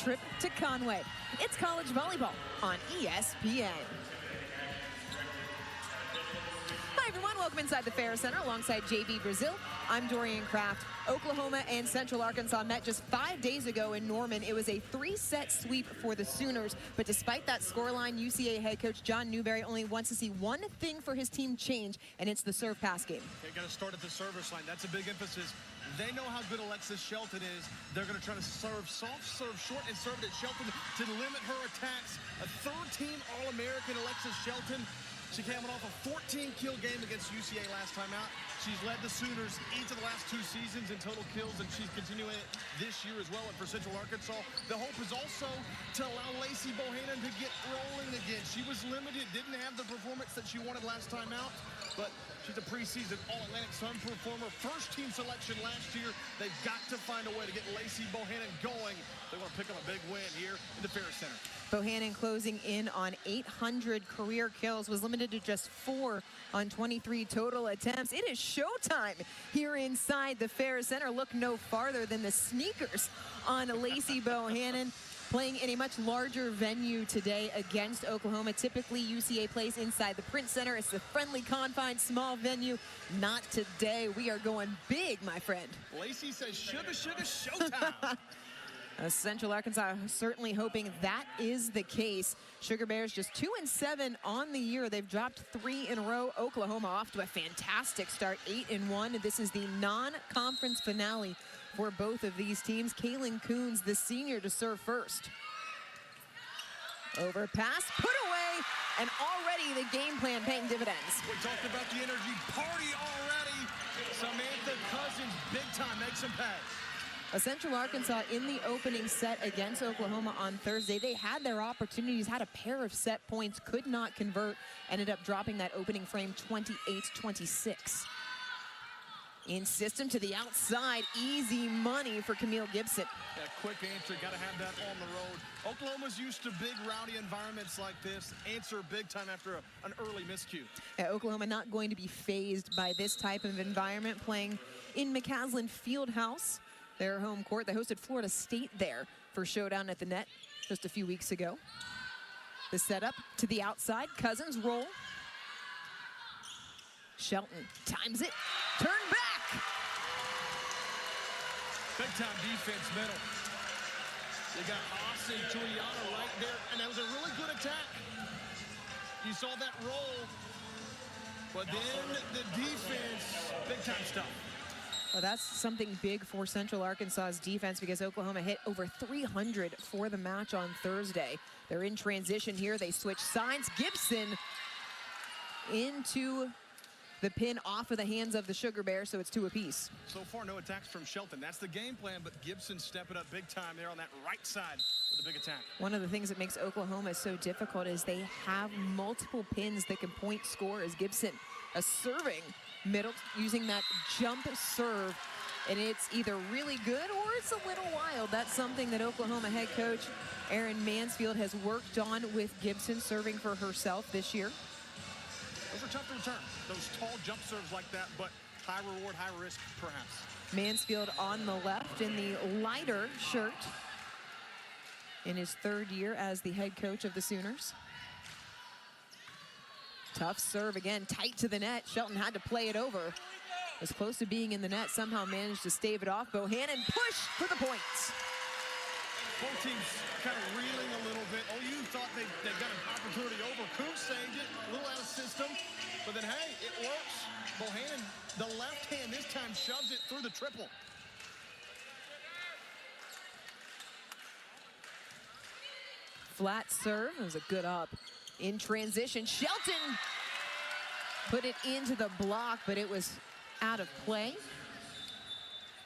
trip to Conway. It's college volleyball on ESPN. Hi, everyone. Welcome inside the Ferris Center alongside JV Brazil. I'm Dorian Kraft. Oklahoma and Central Arkansas met just 5 days ago in Norman. It was a 3-set sweep for the Sooners. But despite that scoreline, UCA head coach John Newberry only wants to see one thing for his team change, and it's the serve-pass game. They got to start at the service line. That's a big emphasis. They know how good Alexis Shelton is. They're going to try to serve soft, serve short, and serve it at Shelton to limit her attacks. A third-team All-American Alexis Shelton. She came off a 14-kill game against UCA last time out. She's led the Sooners each of the last 2 seasons in total kills, and she's continuing it this year as well. And for Central Arkansas, the hope is also to allow Lacey Bohannon to get rolling again. She was limited, didn't have the performance that she wanted last time out, but she's a preseason All-Atlantic Sun performer. First-team selection last year. They've got to find a way to get Lacey Bohannon going. They want to pick up a big win here in the Ferris Center. Bohannon closing in on 800 career kills, was limited to just 4 on 23 total attempts. It is showtime here inside the Ferris Center. Look no farther than the sneakers on Lacey Bohannon, playing in a much larger venue today against Oklahoma. Typically, UCA plays inside the Print Center. It's a friendly, confined, small venue. Not today. We are going big, my friend. Lacey says, sugar, sugar, showtime. Central Arkansas certainly hoping that is the case. Sugar Bears just 2-7 on the year. They've dropped 3 in a row. Oklahoma off to a fantastic start, 8-1. This is the non-conference finale for both of these teams. Kaylin Coons, the senior, to serve first. Over pass, put away, and already the game plan paying dividends. We talked about the energy party already. Samantha Cousins, big time, makes them pay. Central Arkansas in the opening set against Oklahoma on Thursday. They had their opportunities, had a pair of set points, could not convert, ended up dropping that opening frame 28-26. In system to the outside, easy money for Camille Gibson. Yeah, quick answer, got to have that on the road. Oklahoma's used to big, rowdy environments like this. Answer big time after an early miscue. Yeah, Oklahoma not going to be fazed by this type of environment, playing in McCaslin Fieldhouse, their home court. They hosted Florida State there for showdown at the net just a few weeks ago. The setup to the outside, Cousins roll. Shelton times it, turn back. Big time defense middle. You got Austin Giuliano right there, and that was a really good attack. You saw that roll, but then the defense, big time stuff. Well, that's something big for Central Arkansas's defense, because Oklahoma hit over 300 for the match on Thursday. They're in transition here. They switch sides. Gibson into the pin off of the hands of the Sugar Bear, so it's 2 apiece. So far, no attacks from Shelton. That's the game plan, but Gibson stepping up big time there on that right side with a big attack. One of the things that makes Oklahoma so difficult is they have multiple pins that can point score, as Gibson, a serving middle, using that jump serve, and it's either really good or it's a little wild. That's something that Oklahoma head coach Erin Mansfield has worked on with Gibson, serving for herself this year. Those are tough to return, those tall jump serves like that, but high reward, high risk, perhaps. Mansfield on the left in the lighter shirt in his 3rd year as the head coach of the Sooners. Tough serve again, tight to the net. Shelton had to play it over. Was close to being in the net, somehow managed to stave it off. Bohannon push for the points. Both teams kind of reeling a little bit. OU thought they got an opportunity over. Coons saved it, a little out of system. But then, hey, it works. Bohannon, the left hand this time, shoves it through the triple. Flat serve, it was a good up. In transition, Shelton put it into the block, but it was out of play.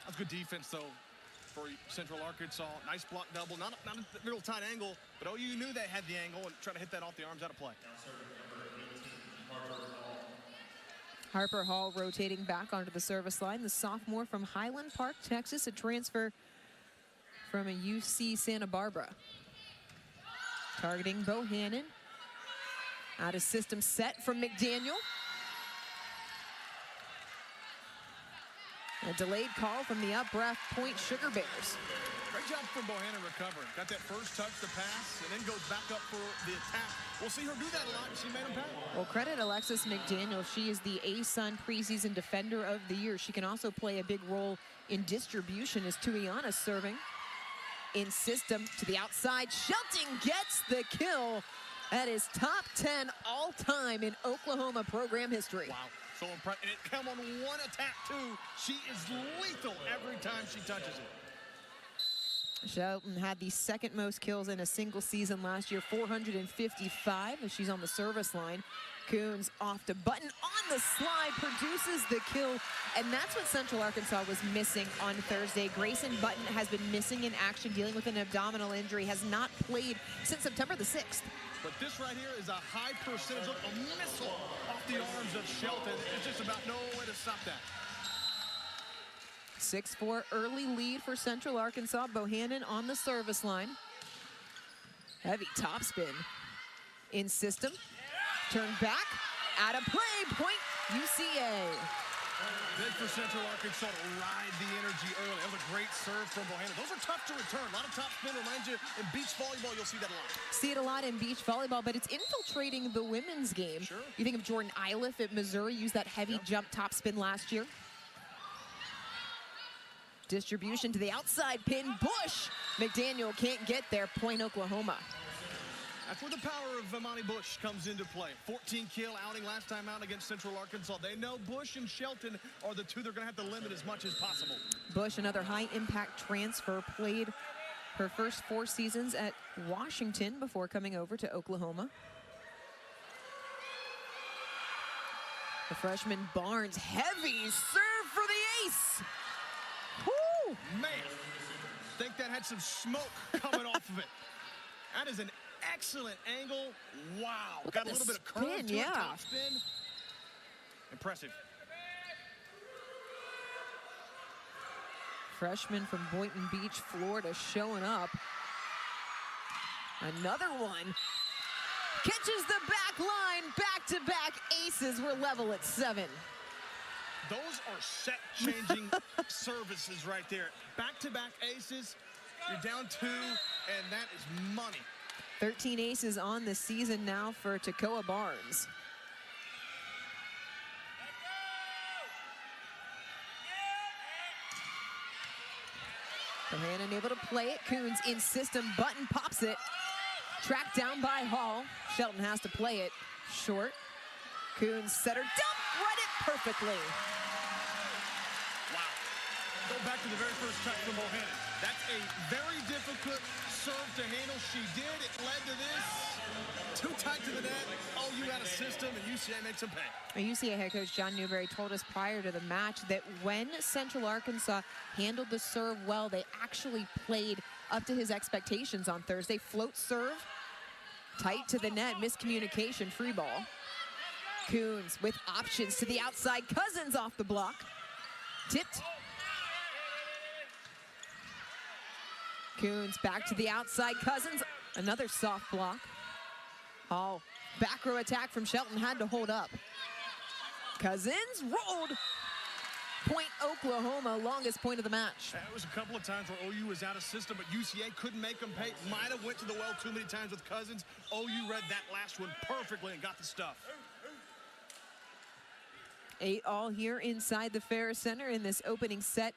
That's good defense, though, for Central Arkansas. Nice block double, not a real tight angle, but OU knew they had the angle and tried to hit that off the arms, out of play. Harper Hall rotating back onto the service line. The sophomore from Highland Park, Texas, a transfer from a UC Santa Barbara. Targeting Bohannon. Out of system set from McDaniel. A delayed call from the up ref, point Sugar Bears. Great job from Bohannon recovering. Got that first touch, the pass, and then goes back up for the attack. We'll see her do that a lot. She made him pay. Well, credit Alexis McDaniel. She is the ASUN preseason defender of the year. She can also play a big role in distribution as Tuiana serving. In system to the outside. Shelton gets the kill. That is top 10 all-time in Oklahoma program history. Wow, so impressive. And it come on one attack, too. She is lethal every time she touches it. Shelton had the second most kills in a single season last year, 455, as she's on the service line. Coons off to Button on the slide, produces the kill, and that's what Central Arkansas was missing on Thursday. Grayson Button has been missing in action, dealing with an abdominal injury, has not played since September the 6th. But this right here is a high percentage of a missile off the arms of Shelton. It's just about no way to stop that. 6-4 early lead for Central Arkansas. Bohannon on the service line. Heavy topspin in system. Turn back, out of play, point UCA. Big for Central Arkansas to ride the energy early. That was a great serve from Bohannon. Those are tough to return. A lot of top spin reminds you in beach volleyball, you'll see that a lot. See it a lot in beach volleyball, but it's infiltrating the women's game. Sure. You think of Jordan Iliff at Missouri, used that heavy jump top spin last year. Distribution to the outside pin, Bush. McDaniel can't get there, point Oklahoma. That's where the power of Imani Bush comes into play. 14 kill outing last time out against Central Arkansas. They know Bush and Shelton are the two they're going to have to limit as much as possible. Bush, another high-impact transfer, played her first 4 seasons at Washington before coming over to Oklahoma. The freshman Barnes, heavy serve for the ace. Woo! Man, think that had some smoke coming off of it. That is an excellent angle. Wow. Look Got at a little the bit of curve spin, to yeah. it, top spin. Impressive. Freshman from Boynton Beach, Florida, showing up. Another one. Catches the back line, back-to-back aces. We're level at 7. Those are set-changing services right there. Back-to-back aces. You're down 2, and that is money. 13 aces on the season now for Tacoa Barnes. Bohannon able to play it. Coons in system. Button pops it. Tracked down by Hall. Shelton has to play it short. Coons setter dump. Read it perfectly. Wow. Go back to the very first touch from Bohannon. That's a very difficult serve to handle. She did. It led to this. Too tight to the net. OU out of system, and UCA makes them pay. UCA head coach John Newberry told us prior to the match that when Central Arkansas handled the serve well, they actually played up to his expectations on Thursday. Float serve, tight to the net, miscommunication, free ball. Coons with options to the outside. Cousins off the block. Tipped. Coons back to the outside. Cousins, another soft block. Hall, back row attack from Shelton, had to hold up. Cousins rolled. Point Oklahoma, longest point of the match. There was a couple of times where OU was out of system, but UCA couldn't make them pay. Might have went to the well too many times with Cousins. OU read that last one perfectly and got the stuff. 8-all here inside the Ferris Center in this opening set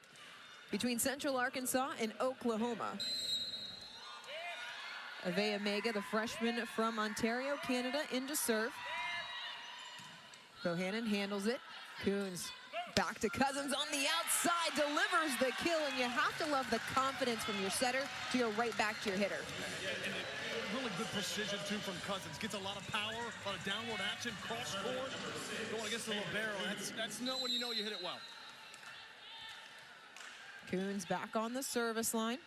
between Central Arkansas and Oklahoma. Avea Mega, the freshman from Ontario, Canada, in to serve. Bohannon handles it. Coons back to Cousins on the outside, delivers the kill, and you have to love the confidence from your setter to go right back to your hitter. And really good precision, too, from Cousins. Gets a lot of power, a lot of downward action, cross court, going against the libero. That's not when you know you hit it well. Coons back on the service line.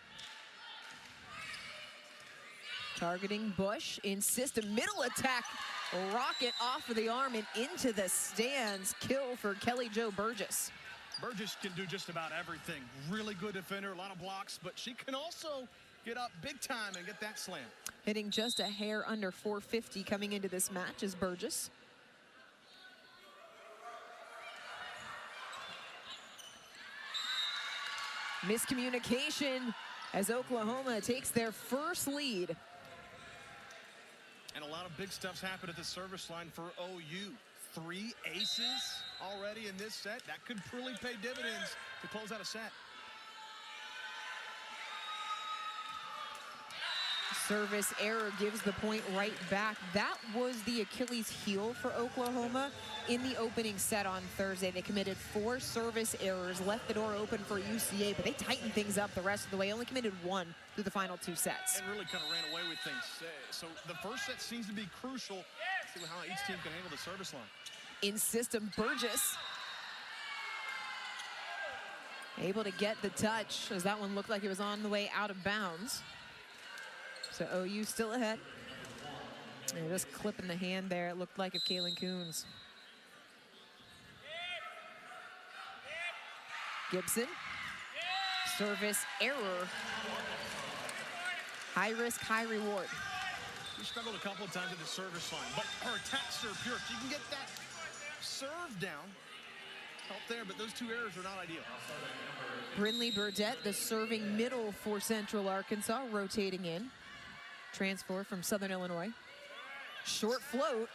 Targeting Bush in system, middle attack, rocket off of the arm and into the stands. Kill for Kelly Jo Burgess. Burgess can do just about everything. Really good defender, a lot of blocks, but she can also get up big time and get that slam. Hitting just a hair under 450 coming into this match is Burgess. Miscommunication. as Oklahoma takes their first lead. And a lot of big stuff's happened at the service line for OU. 3 aces already in this set. That could really pay dividends to close out a set. Service error gives the point right back. That was the Achilles heel for Oklahoma in the opening set on Thursday. They committed 4 service errors, left the door open for UCA, but they tightened things up the rest of the way, only committed 1 through the final 2 sets. And really kind of ran away with things. So the first set seems to be crucial. See how each team can handle the service line. In system, Burgess able to get the touch, as that one looked like it was on the way out of bounds. So OU still ahead. And just clipping the hand there, it looked like of Kaylin Coons. Gibson, service error. High risk, high reward. She struggled a couple of times at the service line, but her attacks are pure. She can get that serve down. Help there, but those 2 errors are not ideal. Brinley Burdette, the serving middle for Central Arkansas, rotating in. Transfer from Southern Illinois. Short float.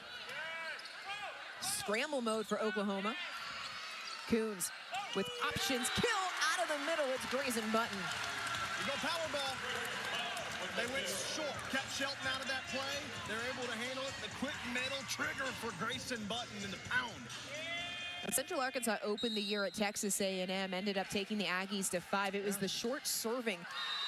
Scramble mode for Oklahoma. Coons with options. Kill out of the middle. It's Grayson Button. You go power ball. They went short. Kept Shelton out of that play. They're able to handle it. The quick middle trigger for Grayson Button in the pound. Central Arkansas opened the year at Texas A&M, ended up taking the Aggies to 5. It was the short serving,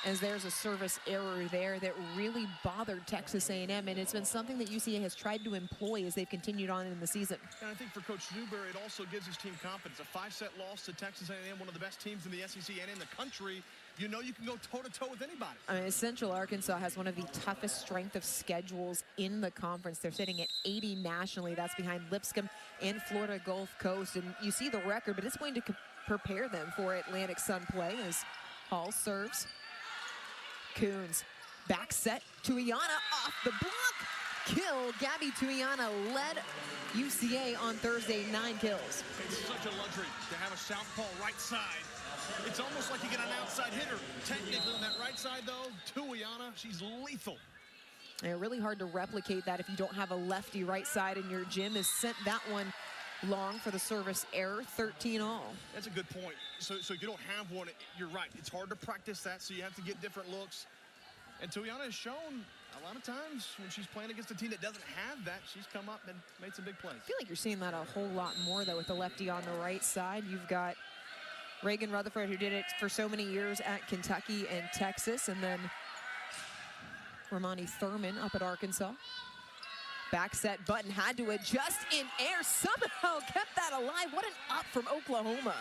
as there's a service error there that really bothered Texas A&M, and it's been something that UCA has tried to employ as they've continued on in the season. And I think for Coach Newberry, it also gives his team confidence. A 5-set loss to Texas A&M, one of the best teams in the SEC and in the country. You know you can go toe-to-toe with anybody. I mean, Central Arkansas has one of the toughest strength of schedules in the conference. They're sitting at 80 nationally. That's behind Lipscomb and Florida Gulf Coast. And you see the record, but it's going to prepare them for Atlantic Sun play as Hall serves. Coons, back set, Tuiana off the block. Kill. Gabby Tuiana led UCA on Thursday, 9 kills. It's such a luxury to have a southpaw right side. It's almost like you get an outside hitter. Technically on that right side, though, Tuiana, she's lethal. And really hard to replicate that if you don't have a lefty right side in your gym. Has sent that one long for the service error, 13 all. That's a good point. So if you don't have one, you're right. It's hard to practice that, so you have to get different looks. And Tuiana has shown a lot of times when she's playing against a team that doesn't have that, she's come up and made some big plays. I feel like you're seeing that a whole lot more, though, with the lefty on the right side. You've got Reagan Rutherford, who did it for so many years at Kentucky and Texas, and then Romani Thurman up at Arkansas. Back set, Button had to adjust in air, somehow kept that alive. What an up from Oklahoma.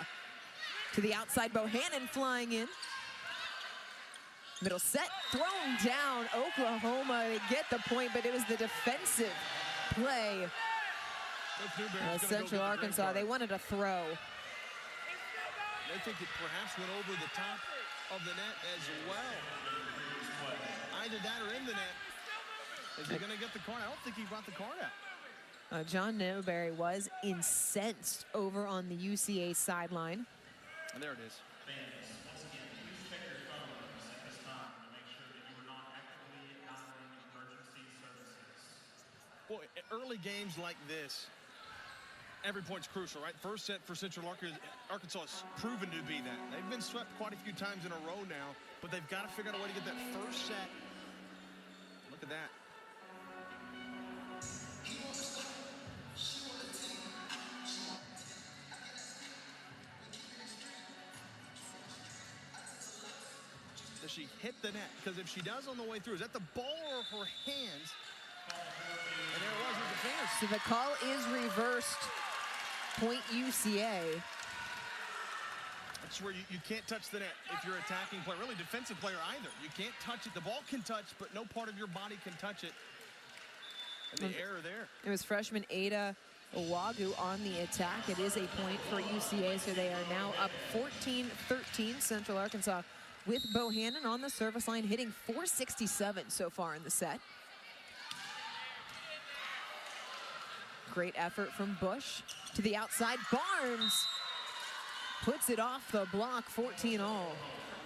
To the outside, Bohannon flying in. Middle set, thrown down. Oklahoma to get the point, but it was the defensive play. Central Arkansas, they wanted a throw. They think it perhaps went over the top of the net as well. Either that or in the net. Is he going to get the card? I don't think he brought the card out. John Newberry was incensed over on the UCA sideline. And there it is. Once again, please check your phones at this time to make sure that you are not actively ignoring emergency services. Boy, early games like this, every point's crucial, right? First set for Central Arkansas has proven to be that. They've been swept quite a few times in a row now, but they've got to figure out a way to get that first set. Look at that. Does she hit the net? Because if she does on the way through, is that the ball or her hands? And there it was with the fingers. So the call is reversed. Point UCA. That's where you can't touch the net if you're attacking player, really defensive player either. You can't touch it. The ball can touch, but no part of your body can touch it. And the error there. It was freshman Ada Owagu on the attack. It is a point for UCA, so they are now up 14-13. Central Arkansas with Bohannon on the service line, hitting .467 so far in the set. Great effort from Bush to the outside. Barnes puts it off the block, 14 all.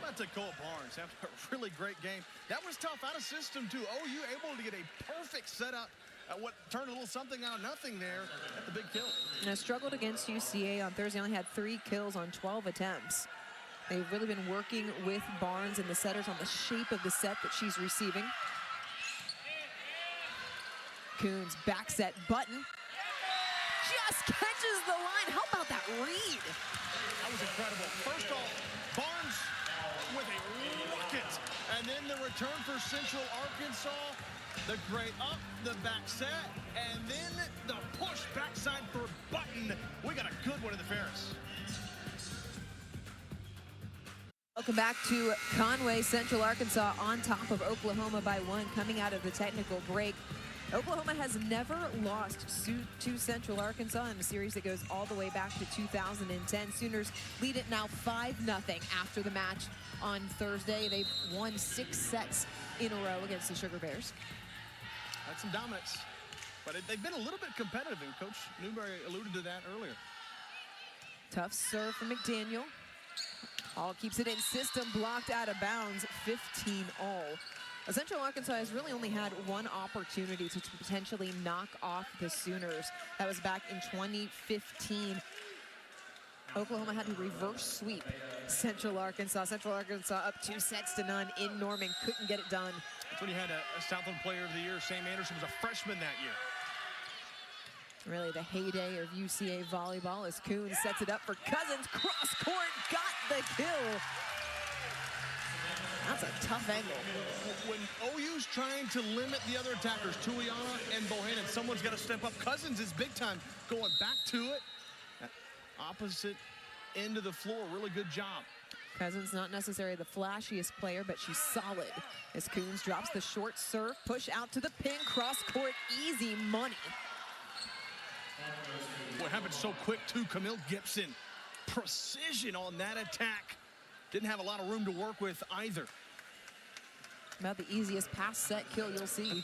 About Nicole Barnes having a really great game. That was tough out of system too. OU able to get a perfect setup at what turned a little something out of nothing there at the big kill. And I struggled against UCA on Thursday. Only had 3 kills on 12 attempts. They've really been working with Barnes and the setters on the shape of the set that she's receiving. Coons back set button. Just catches the line. How about that read? That was incredible. First off, Barnes with a rocket. And then the return for Central Arkansas. The great up, the back set, and then the push backside for Button. We got a good one in the Ferris. Welcome back to Conway. Central Arkansas on top of Oklahoma by 1 coming out of the technical break. Oklahoma has never lost to Central Arkansas in a series that goes all the way back to 2010. Sooners lead it now 5-0 after the match on Thursday. They've won 6 sets in a row against the Sugar Bears. That's some dominance, but they've been a little bit competitive, and Coach Newberry alluded to that earlier. Tough serve from McDaniel. All keeps it in system, blocked out of bounds, 15-all. Central Arkansas has really only had 1 opportunity to potentially knock off the Sooners. That was back in 2015. Oklahoma had to reverse sweep Central Arkansas. Central Arkansas up 2-0 in Norman, couldn't get it done. That's when you had a Southland Player of the Year. Sam Anderson was a freshman that year. Really the heyday of UCA volleyball as Coons sets it up for Cousins. Cross court, got the kill. That's a tough angle. When OU's trying to limit the other attackers, Tuiana and Bohannon, someone's got to step up. Cousins is big time, going back to it. Opposite end of the floor, really good job. Cousins not necessarily the flashiest player, but she's solid. As Coons drops the short serve, push out to the pin, cross court, easy money. What happened so quick too, Camille Gibson. Precision on that attack. Didn't have a lot of room to work with either. About the easiest pass set kill you'll see.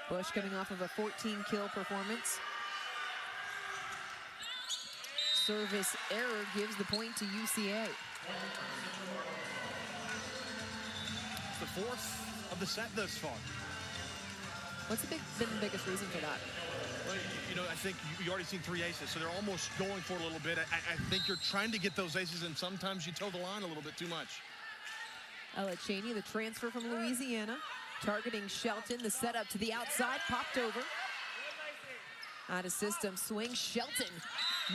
Bush coming off of a 14-kill performance. Service error gives the point to UCA. It's the 4th of the set thus far. What's been the biggest reason for that? Well, you know, I think you already seen 3 aces, so they're almost going for it a little bit. I think you're trying to get those aces, and sometimes you toe the line a little bit too much. Ella Cheney, the transfer from Louisiana, targeting Shelton. The setup to the outside, popped over. Out of system, swing, Shelton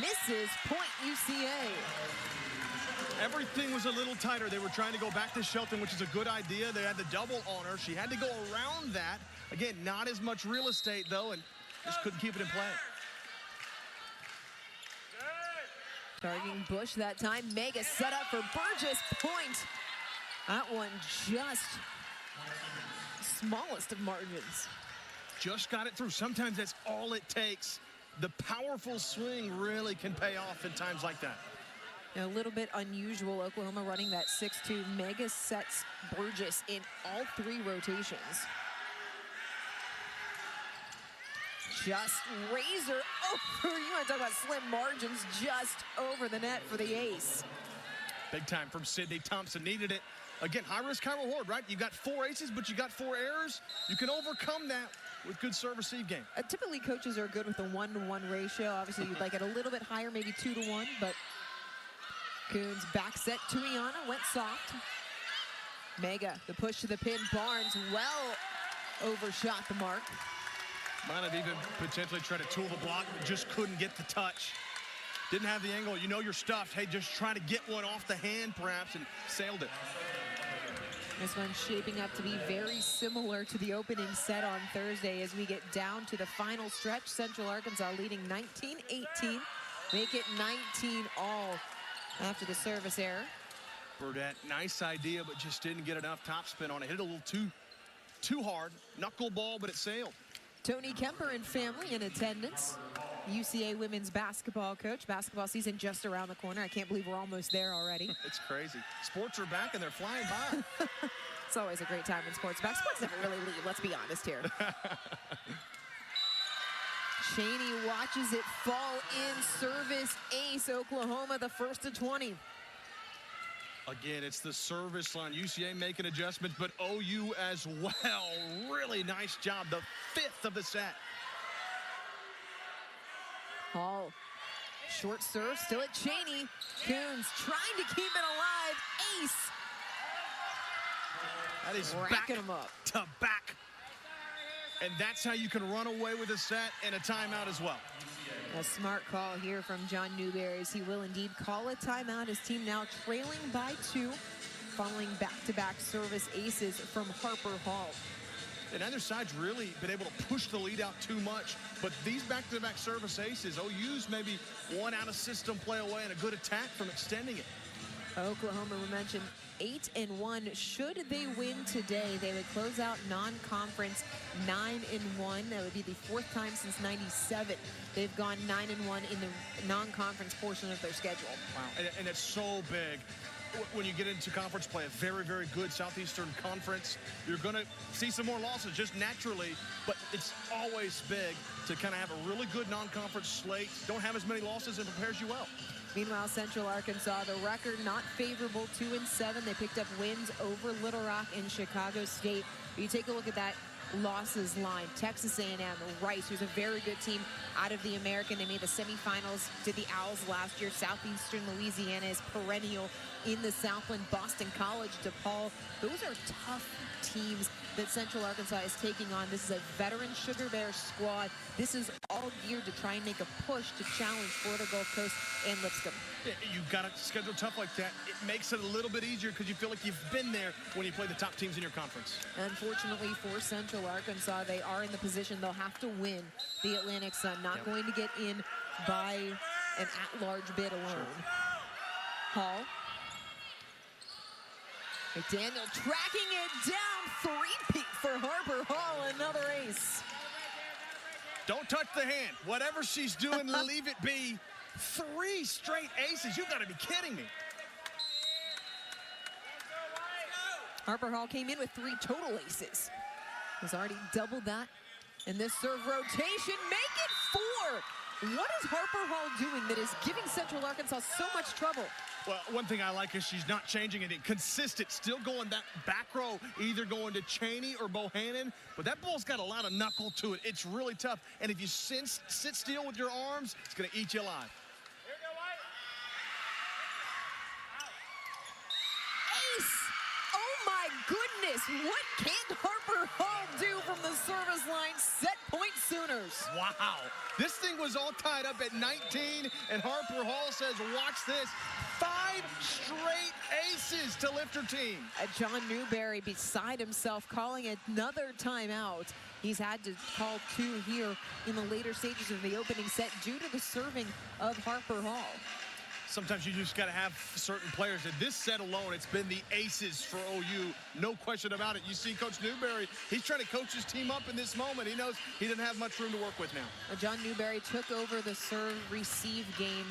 misses, point UCA. Everything was a little tighter. They were trying to go back to Shelton, which is a good idea. They had the double on her. She had to go around that. Again, not as much real estate, though, and just couldn't keep it in play. Targeting Bush that time. Mega set up for Burgess, point. That one just smallest of margins. Just got it through. Sometimes that's all it takes. The powerful swing really can pay off in times like that. A little bit unusual. Oklahoma running that 6-2. Mega sets Burgess in all 3 rotations. Just razor over. You want to talk about slim margins, just over the net for the ace. Big time from Sydney Thompson. Needed it. Again, high risk, high reward, right? You got 4 aces, but you got 4 errors. You can overcome that with good serve-receive game. Typically, coaches are good with a 1-to-1 ratio. Obviously, you'd like it a little bit higher, maybe 2-to-1, but Coons back set. Tuiana went soft. Mega, the push to the pin. Barnes well overshot the mark. Might have even potentially tried to tool the block, but just couldn't get the touch. Didn't have the angle. You know you're stuffed. Hey, just try to get one off the hand, perhaps, and sailed it. This one's shaping up to be very similar to the opening set on Thursday as we get down to the final stretch. Central Arkansas leading 19-18. Make it 19-all after the service error. Burdette, nice idea, but just didn't get enough topspin on it. Hit it a little too hard. Knuckleball, but it sailed. Tony Kemper and family in attendance. UCA women's basketball coach. Basketball season just around the corner. I can't believe we're almost there already. It's crazy. Sports are back and they're flying by. It's always a great time in sports back. Sports never really leave, let's be honest here. Cheney watches it fall in. Service ace. Oklahoma, the first to 20. Again, it's the service line. UCA making adjustments, but OU as well. Really nice job. The 5th of the set. Hall, short serve, still at Cheney. Coons trying to keep it alive. Ace. That is racking back them up. to back. And that's how you can run away with a set and a timeout as well. A smart call here from John Newberry, as he will indeed call a timeout. His team now trailing by 2, following back-to-back service aces from Harper Hall. And neither side's really been able to push the lead out too much, but these back-to-back service aces, OU's maybe one out-of-system play away and a good attack from extending it. Oklahoma, we mentioned, 8-1. Should they win today, they would close out non-conference 9-1. That would be the 4th time since '97 they've gone 9-1 in the non-conference portion of their schedule. Wow, and it's so big. When you get into conference play, a very, very good Southeastern Conference, you're going to see some more losses just naturally, but it's always big to kind of have a really good non-conference slate. Don't have as many losses and prepares you well. Meanwhile, Central Arkansas, the record not favorable, 2-7. They picked up wins over Little Rock and Chicago State. But you take a look at that losses line. Texas A&M, Rice, who's a very good team out of the American. They made the semifinals to the Owls last year. Southeastern Louisiana is perennial in the Southland. Boston College, DePaul. Those are tough teams that Central Arkansas is taking on. This is a veteran Sugar Bear squad. This is all geared to try and make a push to challenge Florida Gulf Coast and Lipscomb. You've got to schedule tough like that. It makes it a little bit easier because you feel like you've been there when you play the top teams in your conference. Unfortunately for Central Arkansas, they are in the position they'll have to win the Atlantic Sun. Not going to get in by an at-large bid alone. Sure. Hall. McDaniel tracking it down. 3-peat for Harper Hall. Another ace. Don't touch the hand. Whatever she's doing, leave it be. 3 straight aces. You got to be kidding me. Harper Hall came in with 3 total aces. Has already doubled that. And this serve rotation, make it 4. What is Harper Hall doing that is giving Central Arkansas so much trouble? Well, one thing I like is she's not changing it. Consistent, still going that back row, either going to Cheney or Bohannon. But that ball's got a lot of knuckle to it. It's really tough. And if you sit still with your arms, it's going to eat you alive. Ace! Oh my goodness! What can Harper Hall do from the service line? Set point Sooners. Wow. This thing was all tied up at 19, and Harper Hall says, watch this. 5 straight aces to lift her team. John Newberry beside himself calling another timeout. He's had to call 2 here in the later stages of the opening set due to the serving of Harper Hall. Sometimes you just got to have certain players. In this set alone, it's been the aces for OU. No question about it. You see Coach Newberry, he's trying to coach his team up in this moment. He knows he doesn't have much room to work with now. John Newberry took over the serve-receive game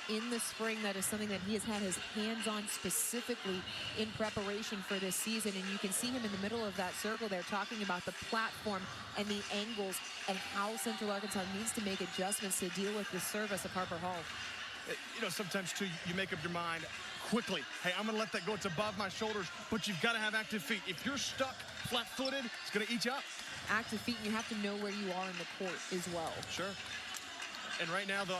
in the spring. That is something that he has had his hands on specifically in preparation for this season. And you can see him in the middle of that circle there talking about the platform and the angles and how Central Arkansas needs to make adjustments to deal with the service of Harper Hall. You know, sometimes, too, you make up your mind quickly. Hey, I'm going to let that go. It's above my shoulders, but you've got to have active feet. If you're stuck flat-footed, it's going to eat you up. Active feet, and you have to know where you are in the court as well. Sure. And right now, though,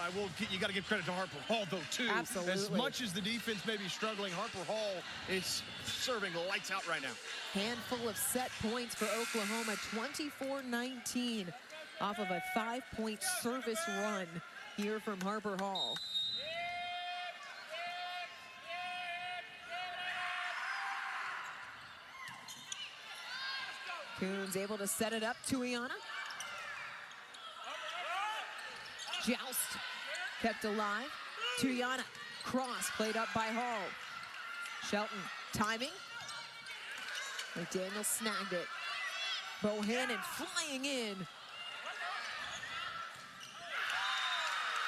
you got to give credit to Harper Hall, though, too. Absolutely. As much as the defense may be struggling, Harper Hall is serving lights out right now. Handful of set points for Oklahoma, 24-19 off of a 5-point service run here from Harper Hall. Coons able to set it up to Iana. Joust kept alive. To Iana. Cross played up by Hall. Shelton timing. McDaniel snagged it. Bohannon flying in.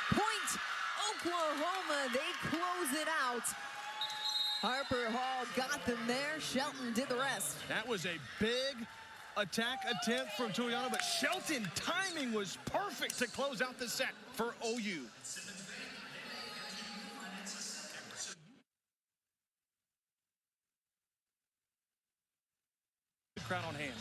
Point Oklahoma. They close it out. Harper Hall got them there. Shelton did the rest. That was a big attack attempt from Tuiano, but Shelton timing was perfect to close out the set for OU. crowd on hand.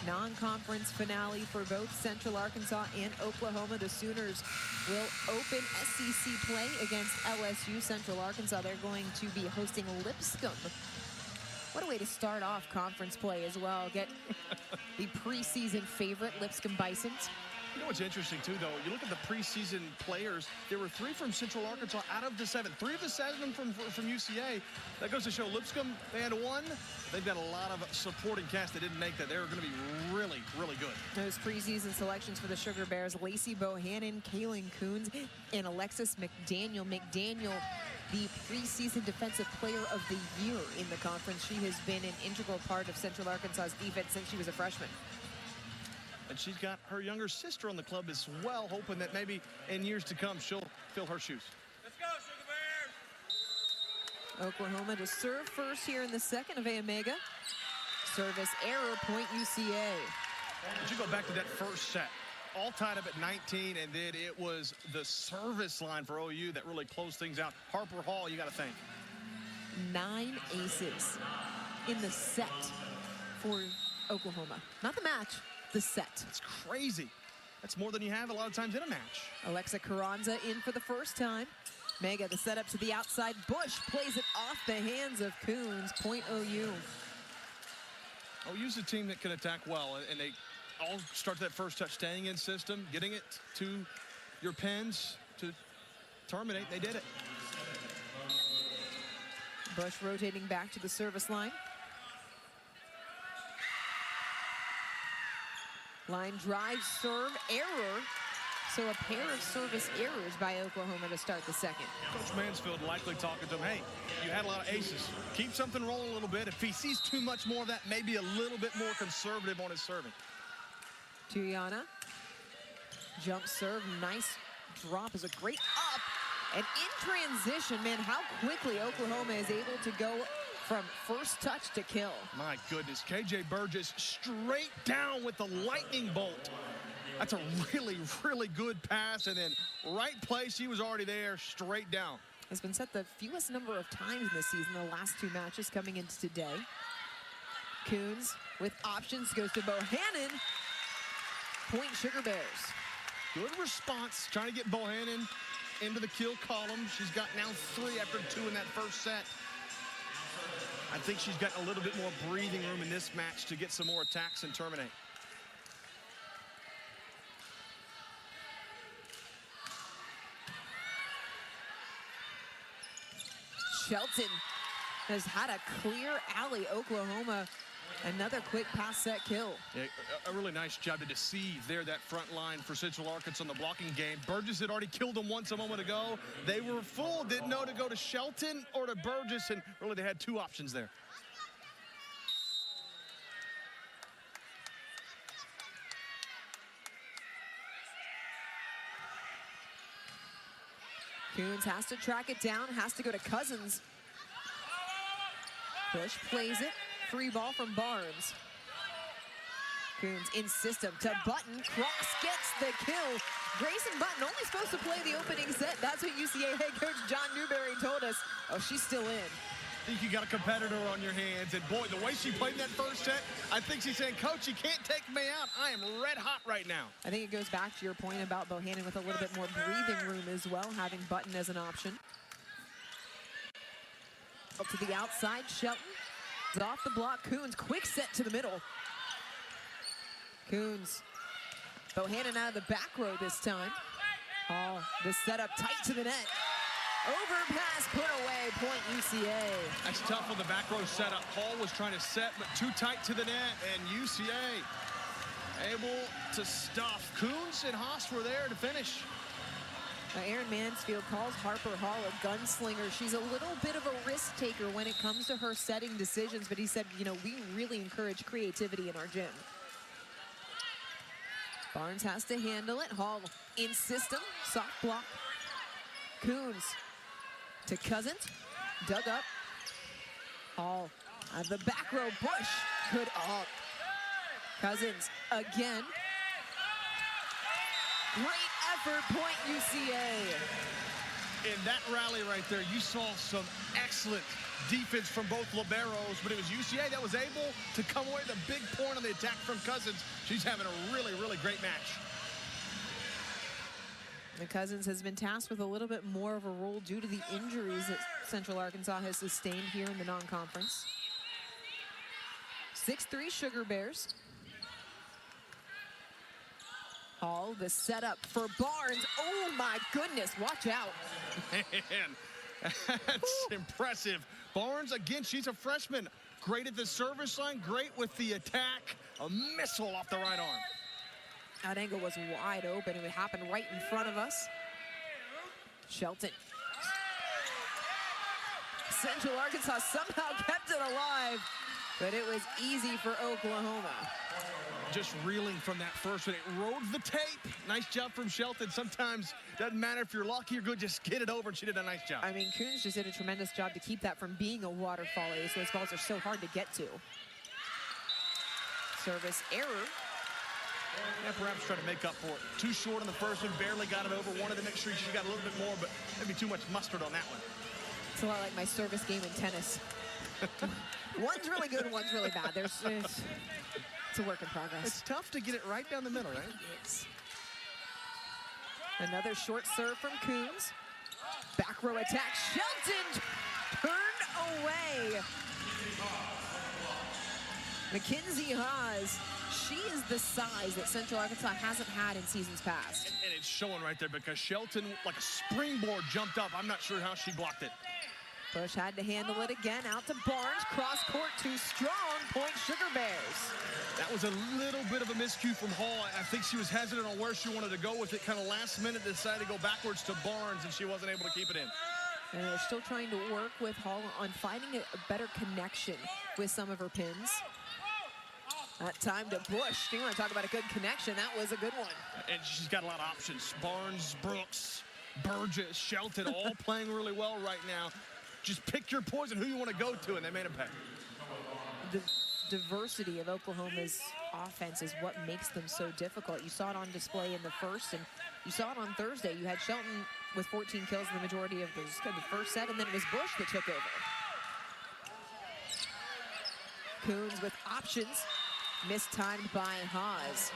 Non-conference finale for both Central Arkansas and Oklahoma. The Sooners will open SEC play against LSU. Central Arkansas, they're going to be hosting Lipscomb. What a way to start off conference play as well. Get the preseason favorite, Lipscomb Bisons. You know what's interesting, too, though? You look at the preseason players. There were 3 from Central Arkansas out of the 7. 3 of the 7 from UCA. That goes to show Lipscomb, they had 1. They've got a lot of supporting cast that didn't make that. They were going to be really, really good. Those preseason selections for the Sugar Bears, Lacey Bohannon, Kaylin Coons, and Alexis McDaniel. McDaniel, the preseason Defensive Player of the Year in the conference. She has been an integral part of Central Arkansas's defense since she was a freshman. And she's got her younger sister on the club as well, hoping that maybe in years to come she'll fill her shoes. Let's go, Sugar Bears! Oklahoma to serve first here in the second of Omega. Service error, point UCA. But you go back to that first set, all tied up at 19, and then it was the service line for OU that really closed things out. Harper Hall, you got to thank. 9 aces in the set for Oklahoma. Not the match, the set. It's crazy. That's more than you have a lot of times in a match. Alexa Carranza in for the first time. Mega, the setup to the outside. Bush plays it off the hands of Coons. Point OU. OU's a team that can attack well, and they all start that first touch, staying in system, getting it to your pins to terminate. They did it. Bush rotating back to the service line. Line drive, serve, error. So a pair of service errors by Oklahoma to start the second. Coach Mansfield likely talking to him, hey, you had a lot of aces. Keep something rolling a little bit. If he sees too much more of that, maybe a little bit more conservative on his serving. Tuyana. Jump serve, nice drop is a great up. And in transition, man, how quickly Oklahoma is able to go from first touch to kill. My goodness, KJ Burgess straight down with the lightning bolt. That's a really, really good pass, and then right place, he was already there, straight down. Has been set the fewest number of times in this season, the last 2 matches coming into today. Coons with options goes to Bohannon. Point Sugar Bears. Good response, trying to get Bohannon into the kill column. She's got now 3 after 2 in that first set. I think she's got a little bit more breathing room in this match to get some more attacks and terminate. Shelton has had a clear alley. Oklahoma, another quick pass set kill. Yeah, a really nice job to deceive there, that front line for Central Arkansas in the blocking game. Burgess had already killed them once a moment ago. They were full, didn't know to go to Shelton or to Burgess, and really they had 2 options there. Coons has to track it down, has to go to Cousins. Bush plays it, free ball from Barnes. Coons in system to Button, cross gets the kill. Grayson Button only supposed to play the opening set. That's what UCA head coach John Newberry told us. Oh, she's still in. I think you got a competitor on your hands, and boy, the way she played in that first set, I think she's saying, Coach, you can't take me out. I am red hot right now. I think it goes back to your point about Bohannon with a little bit more breathing room as well, having Button as an option. Up to the outside, Shelton is off the block. Coons, quick set to the middle. Coons, Bohannon out of the back row this time. Oh, the setup tight to the net. Overpass put away, point UCA. That's tough on the back row setup. Hall was trying to set, but too tight to the net, and UCA able to stuff. Coons and Haas were there to finish. Aaron Mansfield calls Harper Hall a gunslinger. She's a little bit of a risk taker when it comes to her setting decisions, but he said, you know, we really encourage creativity in our gym. Barnes has to handle it. Hall in system, soft block. Coons to Cousins, dug up. Hall at the back row, Bush, good up. Cousins again. Great effort, point UCA. In that rally right there, you saw some excellent defense from both liberos, but it was UCA that was able to come away with a big point on the attack from Cousins. She's having a really, really great match. And Cousins has been tasked with a little bit more of a role due to the injuries that Central Arkansas has sustained here in the non-conference. 6'3" Sugar Bears. Hall, the setup for Barnes. Oh my goodness, watch out. Man, that's impressive. Barnes, again, she's a freshman. Great at the service line, great with the attack. A missile off the right arm. That angle was wide open. It happened right in front of us. Shelton. Central Arkansas somehow kept it alive, but it was easy for Oklahoma. Just reeling from that first one. It rode the tape. Nice job from Shelton. Sometimes doesn't matter if you're lucky or good, just get it over, and she did a nice job. I mean, Coons just did a tremendous job to keep that from being a waterfall ace. Those balls are so hard to get to. Service error. Yeah, perhaps trying to make up for it. Too short on the first one, barely got it over. Wanted to make sure she got a little bit more, but maybe too much mustard on that one. It's a lot like my service game in tennis. One's really good, one's really bad. It's a work in progress. It's tough to get it right down the middle, right? It's another short serve from Coons. Back row attack. Shelton turned away. Mackenzie Haas. She is the size that Central Arkansas hasn't had in seasons past. And it's showing right there because Shelton, like a springboard, jumped up. I'm not sure how she blocked it. Bush had to handle it again. Out to Barnes. Cross court to strong. Point Sugar Bears. That was a little bit of a miscue from Hall. I think she was hesitant on where she wanted to go with it. Kind of last minute decided to go backwards to Barnes, and she wasn't able to keep it in. And they're still trying to work with Hall on finding a better connection with some of her pins. That time to Bush. You want to talk about a good connection? That was a good one. And she's got a lot of options. Barnes, Brooks, Burgess, Shelton, all playing really well right now. Just pick your poison, who you want to go to, and they made a pay. The diversity of Oklahoma's offense is what makes them so difficult. You saw it on display in the first, and you saw it on Thursday. You had Shelton with 14 kills in the majority of the first set, and then it was Bush that took over. Coons with options. Mistimed by Haas.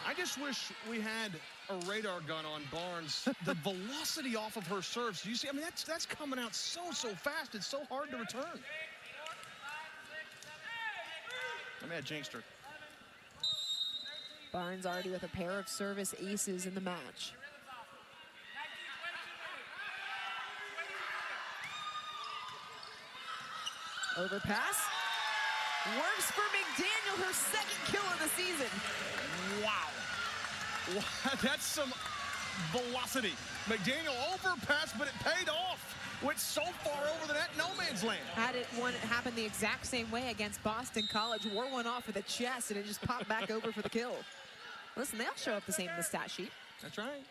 I just wish we had a radar gun on Barnes. The velocity off of her serves. You see, I mean, that's coming out so fast. It's so hard to return. I mean, I jinxed her. Barnes already with a pair of service aces in the match. Overpass. Works for McDaniel, her second kill of the season. Wow. That's some velocity. McDaniel overpassed, but it paid off. Went so far over the net, no man's land. Had it one happen the exact same way against Boston College. Wore one off with a chest, and it just popped back over for the kill. Listen, they all show up the same in the stat sheet. That's right.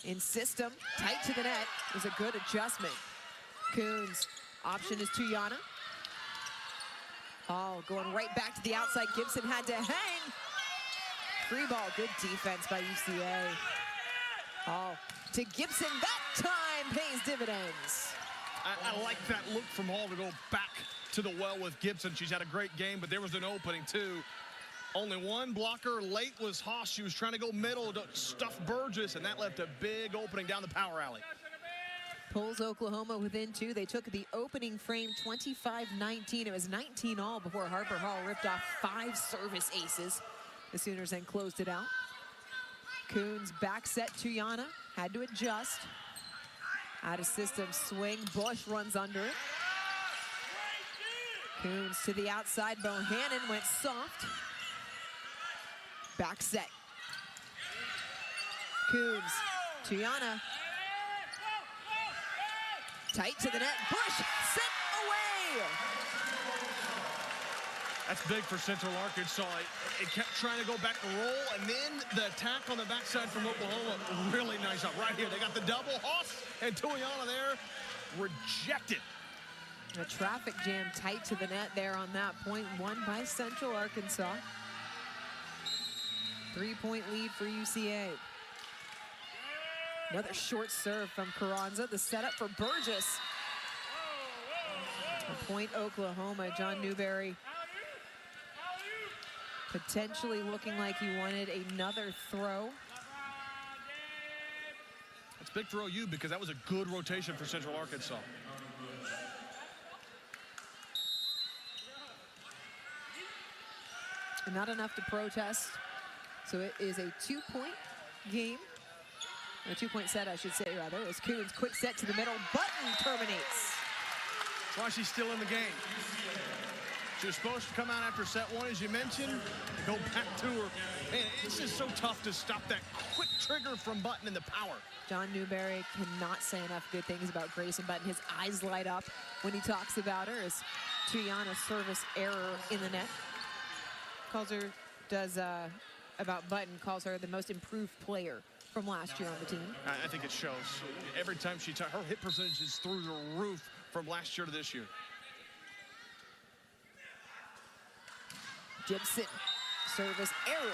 In system, tight to the net. It was a good adjustment. Coons, option is Tuyana. Oh, going right back to the outside. Gibson had to hang. Free ball, good defense by UCA. Oh, to Gibson, that time pays dividends. I like that look from Hall to go back to the well with Gibson. She's had a great game, but there was an opening too. Only one blocker late was Haas. She was trying to go middle to stuff Burgess, and that left a big opening down the power alley. Pulls Oklahoma within two. They took the opening frame 25-19. It was 19 all before Harper Hall ripped off 5 service aces. The Sooners then closed it out. Coons back set Tuyana. Had to adjust. Out of system swing. Bush runs under it. Coons to the outside. Bohannon went soft. Back set. Coons. Tuyana. Tight to the net. Bush sent away. That's big for Central Arkansas. It kept trying to go back to roll, and then the attack on the backside from Oklahoma. Really nice up right here. They got the double. Haas and Tuyana there. Rejected. A traffic jam tight to the net there on that point. Won by Central Arkansas. 3-point lead for UCA. Another short serve from Carranza. The setup for Burgess. A point, Oklahoma. John Newberry potentially looking like he wanted another throw. It's big for OU because that was a good rotation for Central Arkansas. Not enough to protest. So it is a 2-point game. A 2-point set, I should say, rather. As Coons quick set to the middle. Button terminates. That's why she's still in the game. She was supposed to come out after set 1, as you mentioned, and go back to her. Man, it's just so tough to stop that quick trigger from Button and the power. John Newberry cannot say enough good things about Grayson Button. His eyes light up when he talks about her. As Triana's service error in the net. Calls her, about Button, calls her the most improved player from last year on the team. I think it shows. Every time her hit percentage is through the roof from last year to this year. Gibson, service error.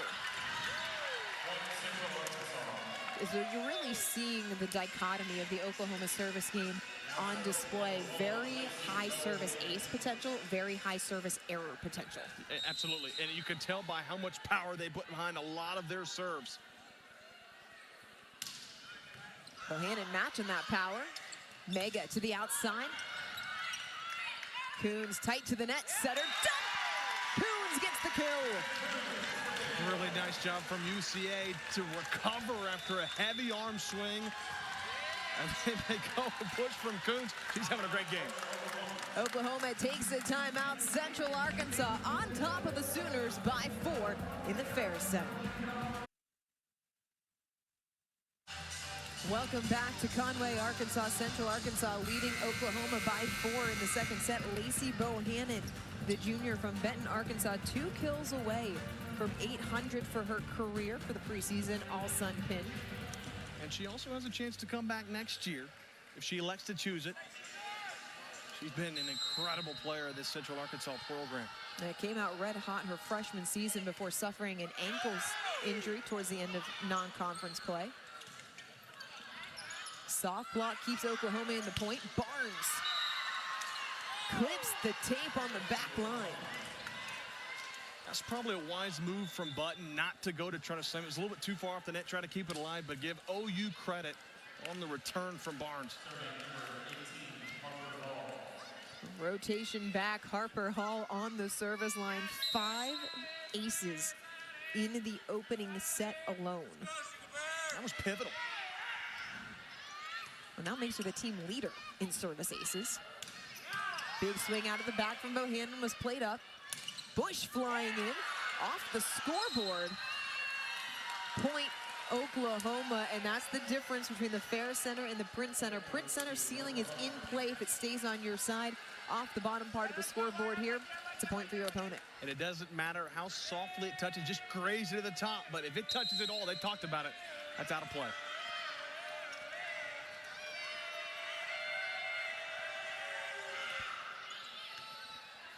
So you're really seeing the dichotomy of the Oklahoma service game on display. Very high service ace potential, very high service error potential. Absolutely, and you can tell by how much power they put behind a lot of their serves. Bohannon matching that power. Mega to the outside. Coons tight to the net, setter, dunk! Coons gets the kill. Really nice job from UCA to recover after a heavy arm swing. And then they go and push from Coons. She's having a great game. Oklahoma takes a timeout. Central Arkansas on top of the Sooners by 4 in the Ferris Center. Welcome back to Conway, Arkansas. Central Arkansas leading Oklahoma by 4 in the second set. Lacey Bohannon, the junior from Benton, Arkansas, 2 kills away from 800 for her career for the preseason All-Sun pin. And she also has a chance to come back next year if she elects to choose it. She's been an incredible player of this Central Arkansas program. And it came out red hot her freshman season before suffering an ankle injury towards the end of non-conference play. Soft block keeps Oklahoma in the point. Barnes clips the tape on the back line. That's probably a wise move from Button not to go to try to slam it. It was a little bit too far off the net, try to keep it alive, but give OU credit on the return from Barnes. Rotation back, Harper Hall on the service line. 5 aces in the opening set alone. That was pivotal. Well, now makes her the team leader in service aces. Big swing out of the back from Bohannon was played up. Bush flying in off the scoreboard. Point Oklahoma, and that's the difference between the Ferris Center and the Print Center. Print Center ceiling is in play if it stays on your side. Off the bottom part of the scoreboard here, it's a point for your opponent. And it doesn't matter how softly it touches, just graze it at the top. But if it touches it all, they talked about it, that's out of play.